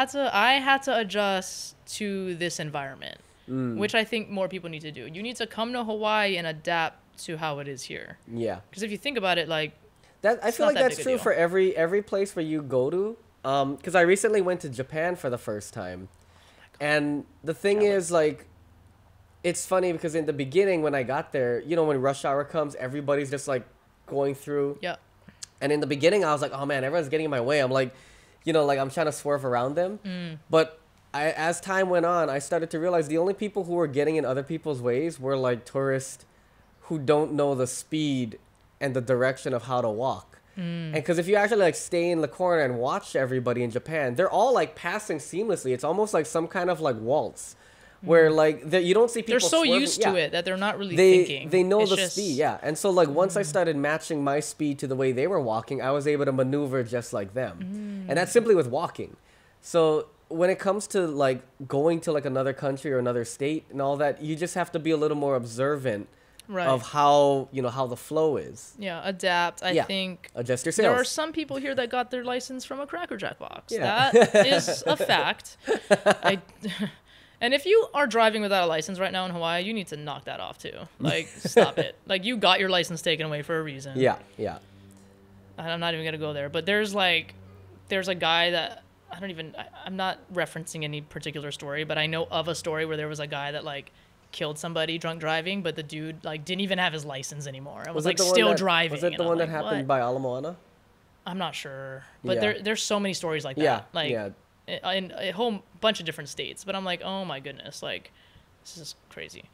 Speaker 2: had to adjust to this environment, which I think more people need to do. You need to come to Hawaii and adapt to how it is here. Yeah. Because if you think about it, like,
Speaker 1: I feel like that's true for every place where you go to. Because I recently went to Japan for the first time. And the thing is, like, it's funny because in the beginning when I got there, you know, when rush hour comes, everybody's just like going through.
Speaker 2: Yeah.
Speaker 1: And in the beginning, I was like, oh man, everyone's getting in my way. I'm like, you know, like I'm trying to swerve around them. But as time went on, I started to realize the only people who were getting in other people's ways were like tourists who don't know the speed and the direction of how to walk. And because if you actually like stay in the corner and watch everybody in Japan, they're all like passing seamlessly. It's almost like some kind of like waltz. Where like you don't see people.
Speaker 2: They're so
Speaker 1: swerving.
Speaker 2: used to it that they're not really thinking.
Speaker 1: They know the speed, yeah. And so like once I started matching my speed to the way they were walking, I was able to maneuver just like them. And that's simply with walking. So when it comes to like going to like another country or another state and all that, you just have to be a little more observant of how, you know, how the flow is.
Speaker 2: Yeah, adapt. I think
Speaker 1: adjust your sails.
Speaker 2: There are some people here that got their license from a Cracker Jack box.
Speaker 1: Yeah.
Speaker 2: That is a fact. And if you are driving without a license right now in Hawaii, you need to knock that off too. Like, stop it. Like, you got your license taken away for a reason.
Speaker 1: Yeah, yeah.
Speaker 2: And I'm not even going to go there. But there's a guy that, I'm not referencing any particular story, but I know of a story where there was a guy that, like, killed somebody drunk driving, but the dude, like, didn't even have his license anymore. I was like, still driving.
Speaker 1: Was it the one that happened by Ala Moana?
Speaker 2: I'm not sure. But there's so many stories like that. Like, in a whole bunch of different states, but I'm like, oh my goodness, like this is crazy.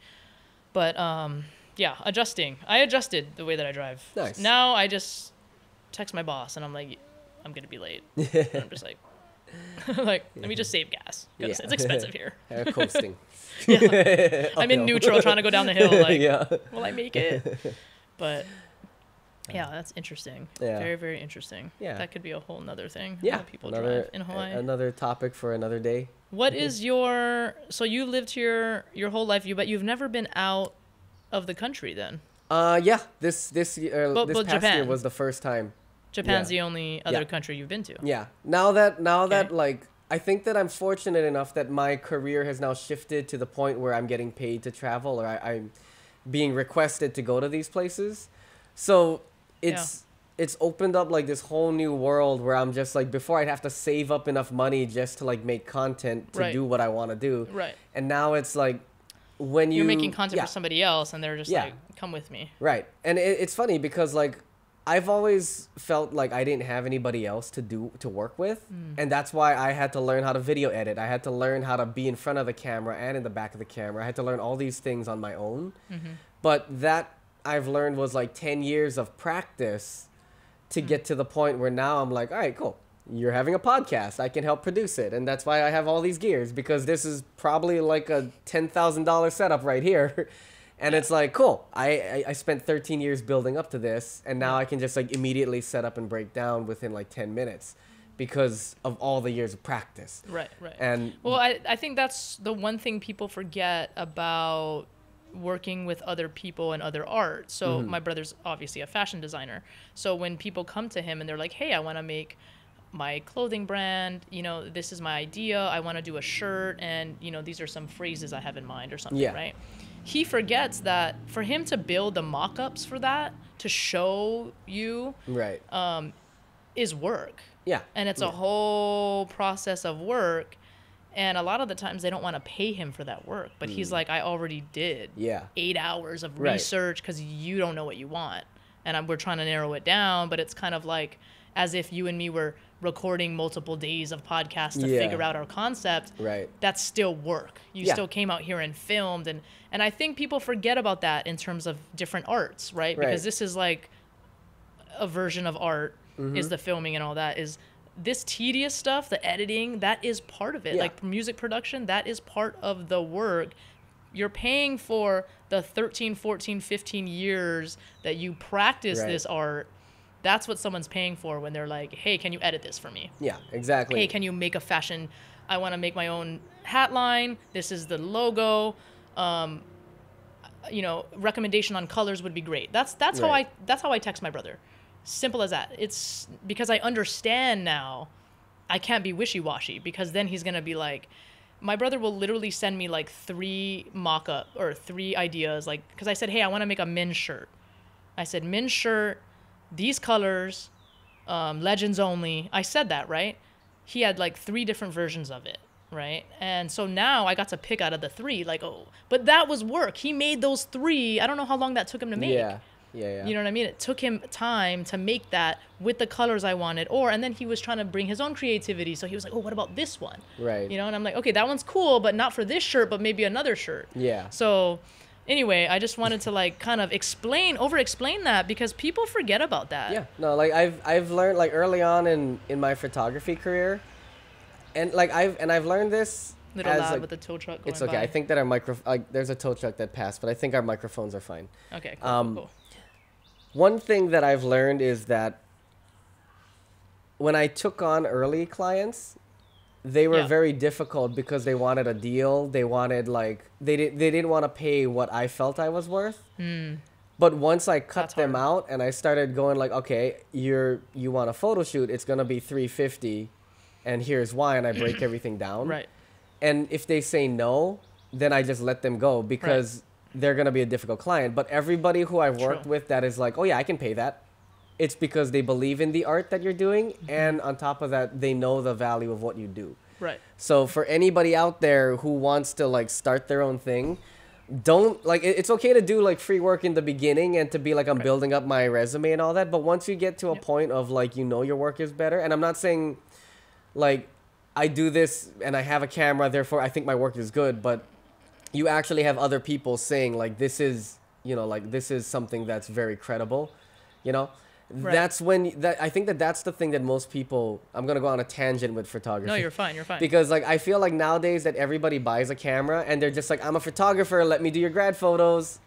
Speaker 2: But adjusting. I adjusted the way that I drive.
Speaker 1: Nice.
Speaker 2: Now I just text my boss and I'm like, I'm gonna be late. And I'm just like like, let me just save gas because it's expensive here.
Speaker 1: Coasting.
Speaker 2: I'm in neutral trying to go down the hill, like will I make it? But yeah, that's interesting. Yeah. Very, very interesting. Yeah. That could be a whole nother thing. Yeah. How people drive in Hawaii.
Speaker 1: Another topic for another day.
Speaker 2: What is so you lived here your whole life, but you've never been out of the country then?
Speaker 1: Yeah. This past
Speaker 2: Japan.
Speaker 1: year was the first time.
Speaker 2: Japan's the only other country you've been to.
Speaker 1: Yeah. Now that like, I think that I'm fortunate enough that my career has now shifted to the point where I'm getting paid to travel or I'm being requested to go to these places. So it's opened up like this whole new world where I'm just like, before I'd have to save up enough money just to like make content to do what I want to do.
Speaker 2: Right.
Speaker 1: And now it's like when
Speaker 2: you're making content for somebody else and they're just like, come with me.
Speaker 1: Right. And it's funny because like I've always felt like I didn't have anybody else to work with. And that's why I had to learn how to video edit. I had to learn how to be in front of the camera and in the back of the camera. I had to learn all these things on my own. But that I've learned was like 10 years of practice to get to the point where now I'm like, all right, cool. You're having a podcast. I can help produce it. And that's why I have all these gears, because this is probably like a $10,000 setup right here. And it's like, cool. I spent 13 years building up to this. And now I can just like immediately set up and break down within like 10 minutes because of all the years of practice.
Speaker 2: Right, right.
Speaker 1: And
Speaker 2: well, I think that's the one thing people forget about working with other people and other art. So my brother's obviously a fashion designer. So when people come to him and they're like, hey, I want to make my clothing brand, you know, this is my idea. I want to do a shirt and, you know, these are some phrases I have in mind or something, right? He forgets that for him to build the mock-ups for that, to show you, is work. Yeah. And it's a whole process of work. And a lot of the times they don't want to pay him for that work. But he's like, I already did 8 hours of research because you don't know what you want. And we're trying to narrow it down. But it's kind of like as if you and me were recording multiple days of podcasts to figure out our concept. Right. That's still work. You still came out here and filmed. And I think people forget about that in terms of different arts, right? Because this is like a version of art is the filming and all that is this tedious stuff, the editing, that is part of it. Like music production, that is part of the work. You're paying for the 13, 14, 15 years that you practice this art. That's what someone's paying for when they're like, hey, can you edit this for me? Yeah, exactly. Hey, can you make a fashion? I want to make my own hat line. This is the logo. You know, recommendation on colors would be great. That's how I text my brother. Simple as that. It's because I understand now I can't be wishy-washy because then he's going to be like, my brother will literally send me like 3 mock-up or 3 ideas. Like, because I said, hey, I want to make a men's shirt. I said, men's shirt, these colors, legends only. I said that, right? He had like 3 different versions of it. right? And so now I got to pick out of the 3, like, oh, but that was work. He made those 3. I don't know how long that took him to make.
Speaker 1: Yeah.
Speaker 2: You know what I mean? It took him time to make that with the colors I wanted. And then he was trying to bring his own creativity. So he was like, oh, what about this one?
Speaker 1: Right.
Speaker 2: You know, and I'm like, okay, that one's cool, but not for this shirt, but maybe another shirt.
Speaker 1: Yeah.
Speaker 2: So anyway, I just wanted to like kind of over-explain that because people forget about that.
Speaker 1: Yeah. No, like I've learned like early on in my photography career, and like I've learned this.
Speaker 2: Little lad
Speaker 1: like,
Speaker 2: with the tow truck going
Speaker 1: it's okay.
Speaker 2: by.
Speaker 1: I think that our there's a tow truck that passed, but I think our microphones are fine.
Speaker 2: Okay, cool.
Speaker 1: One thing that I've learned is that when I took on early clients, they were very difficult because they wanted a deal. They wanted like they didn't want to pay what I felt I was worth. But once I cut them out and I started going like, okay, you want a photo shoot, it's gonna be $350, and here's why, and I break everything down.
Speaker 2: Right.
Speaker 1: And if they say no, then I just let them go because they're gonna be a difficult client. But everybody who I've worked with that is like, oh yeah, I can pay that. It's because they believe in the art that you're doing, and on top of that, they know the value of what you do.
Speaker 2: Right.
Speaker 1: So for anybody out there who wants to like start their own thing, don't like it's okay to do like free work in the beginning and to be like I'm building up my resume and all that. But once you get to a point of like your work is better, and I'm not saying like I do this and I have a camera, therefore I think my work is good, but you actually have other people saying like this is this is something that's very credible, that's when I think that's the thing that most people. I'm gonna go on a tangent with photography.
Speaker 2: No, you're fine.
Speaker 1: Because like I feel like nowadays that everybody buys a camera and they're just like, I'm a photographer, let me do your grad photos.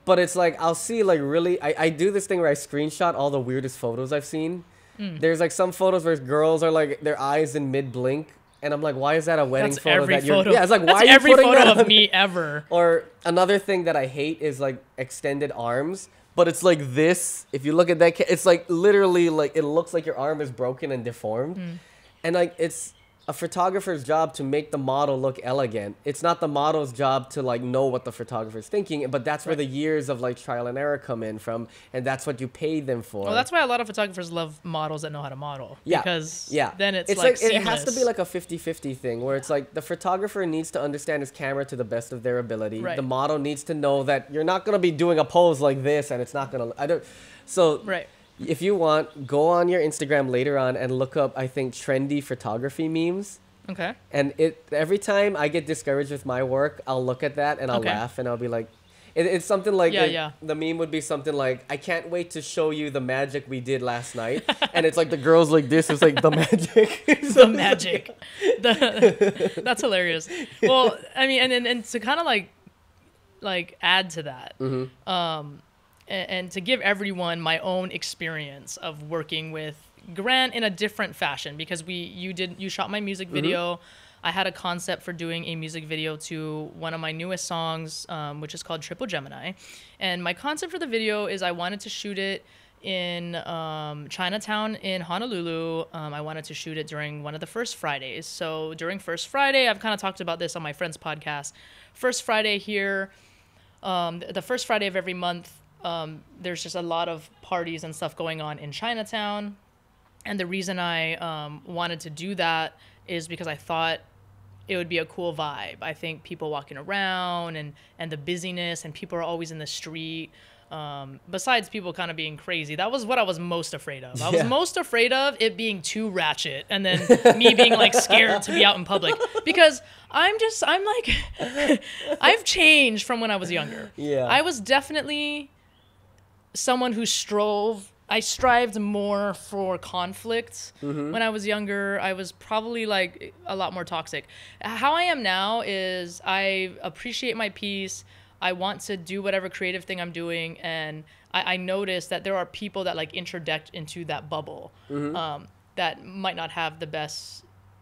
Speaker 1: But it's like I'll see like really I do this thing where I screenshot all the weirdest photos I've seen. There's like some photos where girls are like their eyes in mid blink. And I'm like, why is that a wedding photo that you're... Yeah, it's like, why are you putting that on?
Speaker 2: That's every photo of me ever.
Speaker 1: Or another thing that I hate is like extended arms. But it's like this. If you look at that, it's like literally like it looks like your arm is broken and deformed. And like it's a photographer's job to make the model look elegant. It's not the model's job to like know what the photographer's thinking. But that's where the years of like trial and error come in from. And that's what you pay them for.
Speaker 2: Well, that's why a lot of photographers love models that know how to model.
Speaker 1: Yeah.
Speaker 2: Because then it's
Speaker 1: like
Speaker 2: seamless.
Speaker 1: It has to be like a 50-50 thing where it's like the photographer needs to understand his camera to the best of their ability. The model needs to know that you're not going to be doing a pose like this and it's not going to... If you want, go on your Instagram later on and look up, I think, trendy photography memes.
Speaker 2: Okay.
Speaker 1: And every time I get discouraged with my work, I'll look at that and I'll laugh and I'll be like, it's something like, the meme would be something like, I can't wait to show you the magic we did last night. And it's like the girls like this, it's like the magic.
Speaker 2: The magic. That's hilarious. Well, I mean, and to kind of like add to that, and to give everyone my own experience of working with Grant in a different fashion, because you shot my music video. I had a concept for doing a music video to one of my newest songs, which is called Triple Gemini. And my concept for the video is I wanted to shoot it in Chinatown in Honolulu. I wanted to shoot it during one of the First Fridays. So during First Friday, I've kind of talked about this on my friend's podcast. First Friday here, the first Friday of every month, there's just a lot of parties and stuff going on in Chinatown. And the reason I wanted to do that is because I thought it would be a cool vibe. I think people walking around and the busyness, and people are always in the street. Besides people kind of being crazy, that was what I was most afraid of. I was most afraid of it being too ratchet, and then me being like scared to be out in public, because I'm like, I've changed from when I was younger.
Speaker 1: Yeah.
Speaker 2: I was definitely someone who I strived more for conflict when I was younger. I was probably like a lot more toxic. How I am now is I appreciate my peace. I want to do whatever creative thing I'm doing. And I notice that there are people that like interject into that bubble that might not have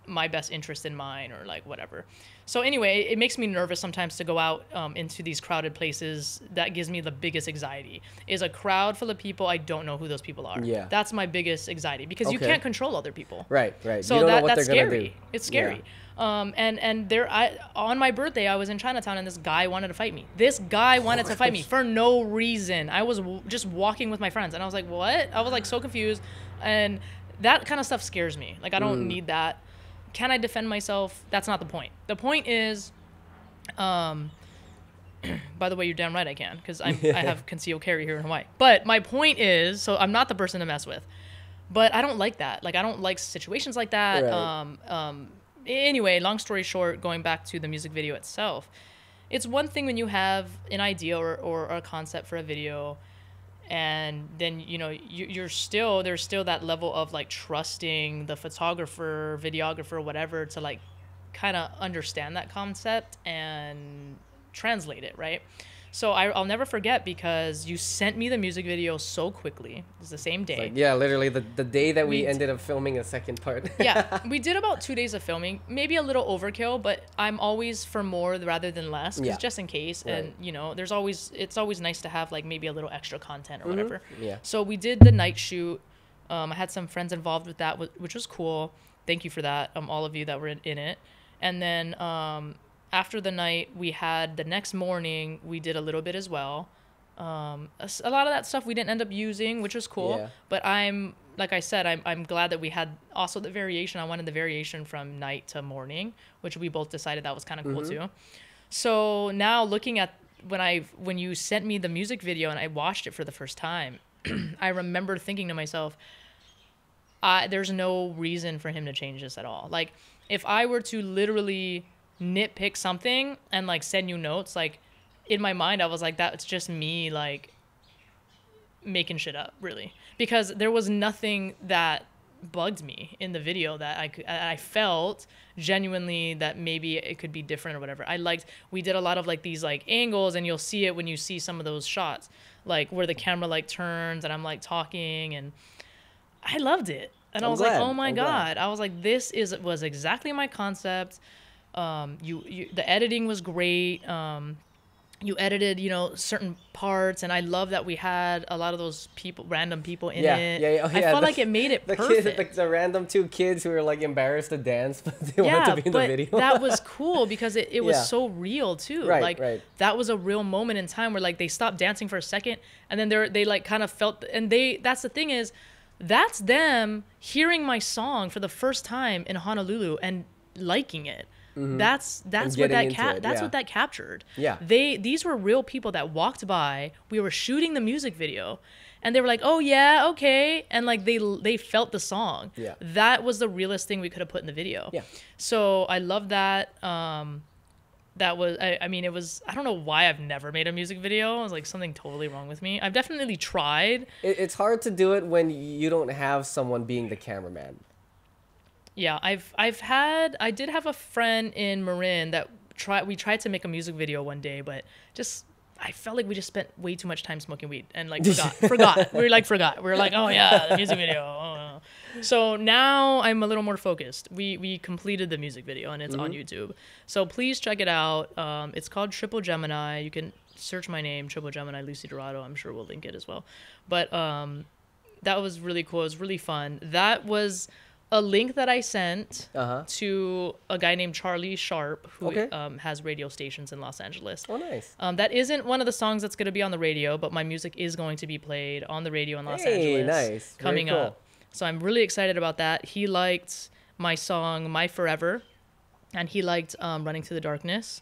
Speaker 2: my best interest in mind, or like whatever. So anyway, it makes me nervous sometimes to go out into these crowded places. That gives me the biggest anxiety, is a crowd full of people. I don't know who those people are. Yeah. That's my biggest anxiety, because you can't control other people.
Speaker 1: Right.
Speaker 2: So
Speaker 1: you don't know what
Speaker 2: that's
Speaker 1: they're
Speaker 2: scary.
Speaker 1: Gonna do.
Speaker 2: It's scary. Yeah. And on my birthday, I was in Chinatown, and this guy wanted to fight me. For no reason. I was just walking with my friends, and I was like, what? I was like so confused. And that kind of stuff scares me. Like, I don't need that. can I defend myself? That's not the point. The point is, by the way, you're damn right I can, because I have concealed carry here in Hawaii. But my point is, so I'm not the person to mess with. But I don't like that. Like, I don't like situations like that.
Speaker 1: Right.
Speaker 2: Anyway, long story short, going back to the music video itself, it's one thing when you have an idea or a concept for a video, and then, you know, there's still that level of like trusting the photographer, videographer, whatever, to like kind of understand that concept and translate it, right? So I'll never forget, because you sent me the music video so quickly. It was the same day.
Speaker 1: Like, yeah, literally the day that we ended up filming a second part.
Speaker 2: Yeah, we did about 2 days of filming, maybe a little overkill, but I'm always for more rather than less, because just in case. Right. And you know, it's always nice to have like maybe a little extra content or whatever. Yeah. So we did the night shoot. I had some friends involved with that, which was cool. Thank you for that, all of you that were in it. And then after the night, we had the next morning, we did a little bit as well. A lot of that stuff we didn't end up using, which was cool. Yeah. But like I said, I'm glad that we had also the variation. I wanted the variation from night to morning, which we both decided that was kind of cool too. So now looking at when you sent me the music video and I watched it for the first time, I remember thinking to myself, there's no reason for him to change this at all. Like, if I were to literally nitpick something and like send you notes, like in my mind I was like, that's just me like making shit up, really, because there was nothing that bugged me in the video that I felt genuinely that maybe it could be different or whatever. We did a lot of like these like angles, and you'll see it when you see some of those shots, like where the camera like turns and I'm like talking, and I loved it. And I was like, oh my God. I was like, this was exactly my concept. The editing was great. You edited, you know, certain parts, and I love that we had a lot of those random people in it. Yeah. I felt like it made it perfect.
Speaker 1: The random 2 kids who were like embarrassed to dance, but they wanted to be in the video.
Speaker 2: That was cool because it was so real too. Right. That was a real moment in time where like they stopped dancing for a second, and then they like kind of felt, and that's the thing is, that's them hearing my song for the first time in Honolulu and liking it. That's what that captured. Yeah. These were real people that walked by. We were shooting the music video, and they were like, "Oh yeah, okay," and like they felt the song. Yeah. That was the realest thing we could have put in the video. Yeah. So I love that. That was, I mean, it was, I don't know why I've never made a music video. It was like something totally wrong with me. I've definitely tried.
Speaker 1: It's hard to do it when you don't have someone being the cameraman.
Speaker 2: Yeah, I did have a friend in Marin that we tried to make a music video one day, but I felt like we just spent way too much time smoking weed and like forgot. We were like, oh yeah, the music video. Oh. So now I'm a little more focused. We completed the music video and it's on YouTube. So please check it out. It's called Triple Gemini. You can search my name, Triple Gemini, Lucy Dorado. I'm sure we'll link it as well. But that was really cool. It was really fun. That was a link that I sent to a guy named Charlie Sharp, who has radio stations in Los Angeles. Oh, nice. That isn't one of the songs that's going to be on the radio, but my music is going to be played on the radio in Los Angeles coming up. So I'm really excited about that. He liked my song, My Forever, and he liked Running to the Darkness.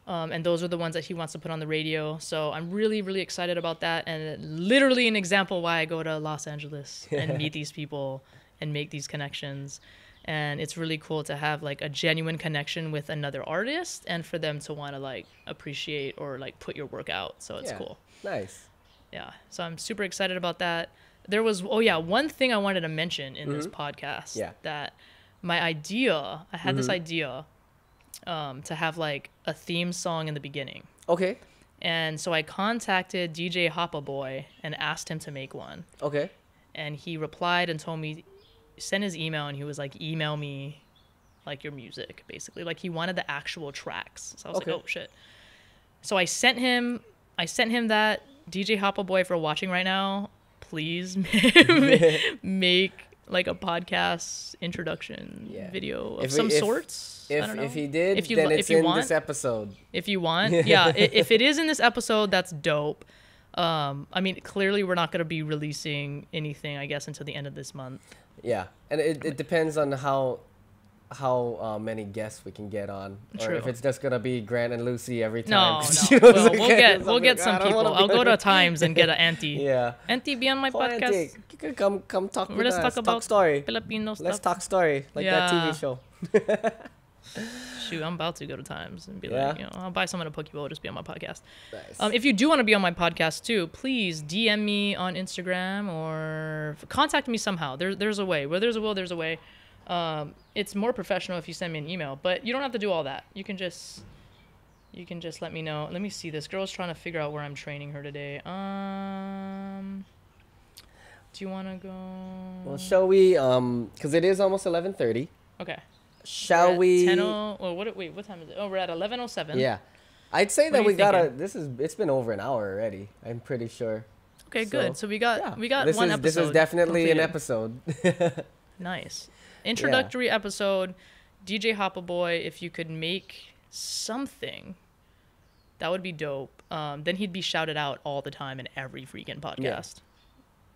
Speaker 2: And those are the ones that he wants to put on the radio. So I'm really, really excited about that. And literally an example why I go to Los Angeles and meet these people and make these connections. And it's really cool to have like a genuine connection with another artist and for them to want to like appreciate or like put your work out. So it's cool. Nice. Yeah. So I'm super excited about that. There was, one thing I wanted to mention in this podcast that my idea, I had this idea to have like a theme song in the beginning. Okay. And so I contacted DJ Hoppa Boy and asked him to make one. Okay. And he replied and told me, send his email, and he was like, email me like your music, basically. Like he wanted the actual tracks. So I was like, oh shit. So I sent him that. DJ Hoppa Boy, if you're watching right now, please make like a podcast introduction video of some sorts.
Speaker 1: If he did, then it's in this episode.
Speaker 2: If you want, if it is in this episode, that's dope. I mean, clearly we're not going to be releasing anything, I guess, until the end of this month.
Speaker 1: Yeah, and it depends on how how many guests we can get on, or
Speaker 2: True.
Speaker 1: if it's just gonna be Grant and Lucy every
Speaker 2: No,
Speaker 1: time. 'cause
Speaker 2: no.
Speaker 1: she was
Speaker 2: We'll
Speaker 1: okay,
Speaker 2: get
Speaker 1: 'cause
Speaker 2: we'll
Speaker 1: I'm
Speaker 2: get
Speaker 1: like,
Speaker 2: some
Speaker 1: I don't
Speaker 2: people.
Speaker 1: wanna
Speaker 2: I'll
Speaker 1: be
Speaker 2: go to
Speaker 1: on
Speaker 2: Times and get an auntie.
Speaker 1: Yeah.
Speaker 2: Auntie, be on my
Speaker 1: Come on,
Speaker 2: podcast.
Speaker 1: Auntie. You can come talk
Speaker 2: We're
Speaker 1: with
Speaker 2: just
Speaker 1: us.
Speaker 2: talk about
Speaker 1: story.
Speaker 2: Filipino stuff.
Speaker 1: Let's talk story, like that
Speaker 2: Yeah.
Speaker 1: TV show.
Speaker 2: Shoot, I'm about to go to Times and be
Speaker 1: Yeah?
Speaker 2: like, I'll buy someone a Pokeball, just be on my podcast.
Speaker 1: Nice.
Speaker 2: If you do want to be on my podcast too, please DM me on Instagram or contact me somehow. There's a way. Where there's a will, there's a way. It's more professional if you send me an email, but you don't have to do all that. You can just let me know. Let me see. This girl's trying to figure out where I'm training her today. Do you want to go?
Speaker 1: Well, shall we? Because it is almost 11:30.
Speaker 2: Okay.
Speaker 1: Shall we?
Speaker 2: 10:00. Well, wait. What time is it? Oh, we're at 11:07.
Speaker 1: Yeah, I'd say
Speaker 2: What
Speaker 1: that
Speaker 2: are you
Speaker 1: we gotta.
Speaker 2: thinking?
Speaker 1: It's been over an hour already. I'm pretty sure.
Speaker 2: Okay, good. So we got
Speaker 1: this
Speaker 2: one
Speaker 1: is,
Speaker 2: episode.
Speaker 1: This is definitely an
Speaker 2: completed.
Speaker 1: episode.
Speaker 2: Nice. Introductory episode. DJ Hoppaboy, if you could make something, that would be dope. Then he'd be shouted out all the time in every freaking podcast,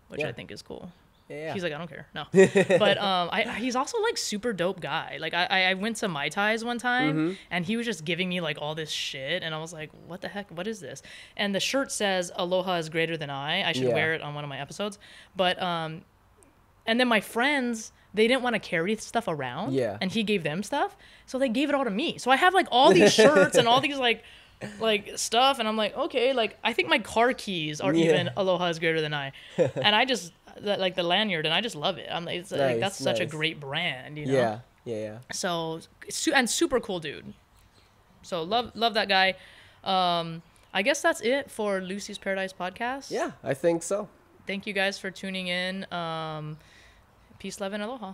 Speaker 2: which I think is cool.
Speaker 1: Yeah.
Speaker 2: He's like, I don't care. No. But he's also like super dope guy. Like I went to Mai Tais one time and he was just giving me like all this shit and I was like, what the heck? What is this? And the shirt says Aloha is greater than I should wear it on one of my episodes. But and then my friends, they didn't want to carry stuff around.
Speaker 1: Yeah.
Speaker 2: And he gave them stuff. So they gave it all to me. So I have like all these shirts and all these like stuff and I'm like, okay, like I think my car keys are even Aloha is greater than I. And I just like the lanyard and I just love it. I'm like, like that's such a great brand, you know?
Speaker 1: Yeah.
Speaker 2: So and super cool dude. So love that guy. I guess that's it for Lucy's Paradise podcast.
Speaker 1: Yeah, I think so.
Speaker 2: Thank you guys for tuning in. Peace, love, and aloha.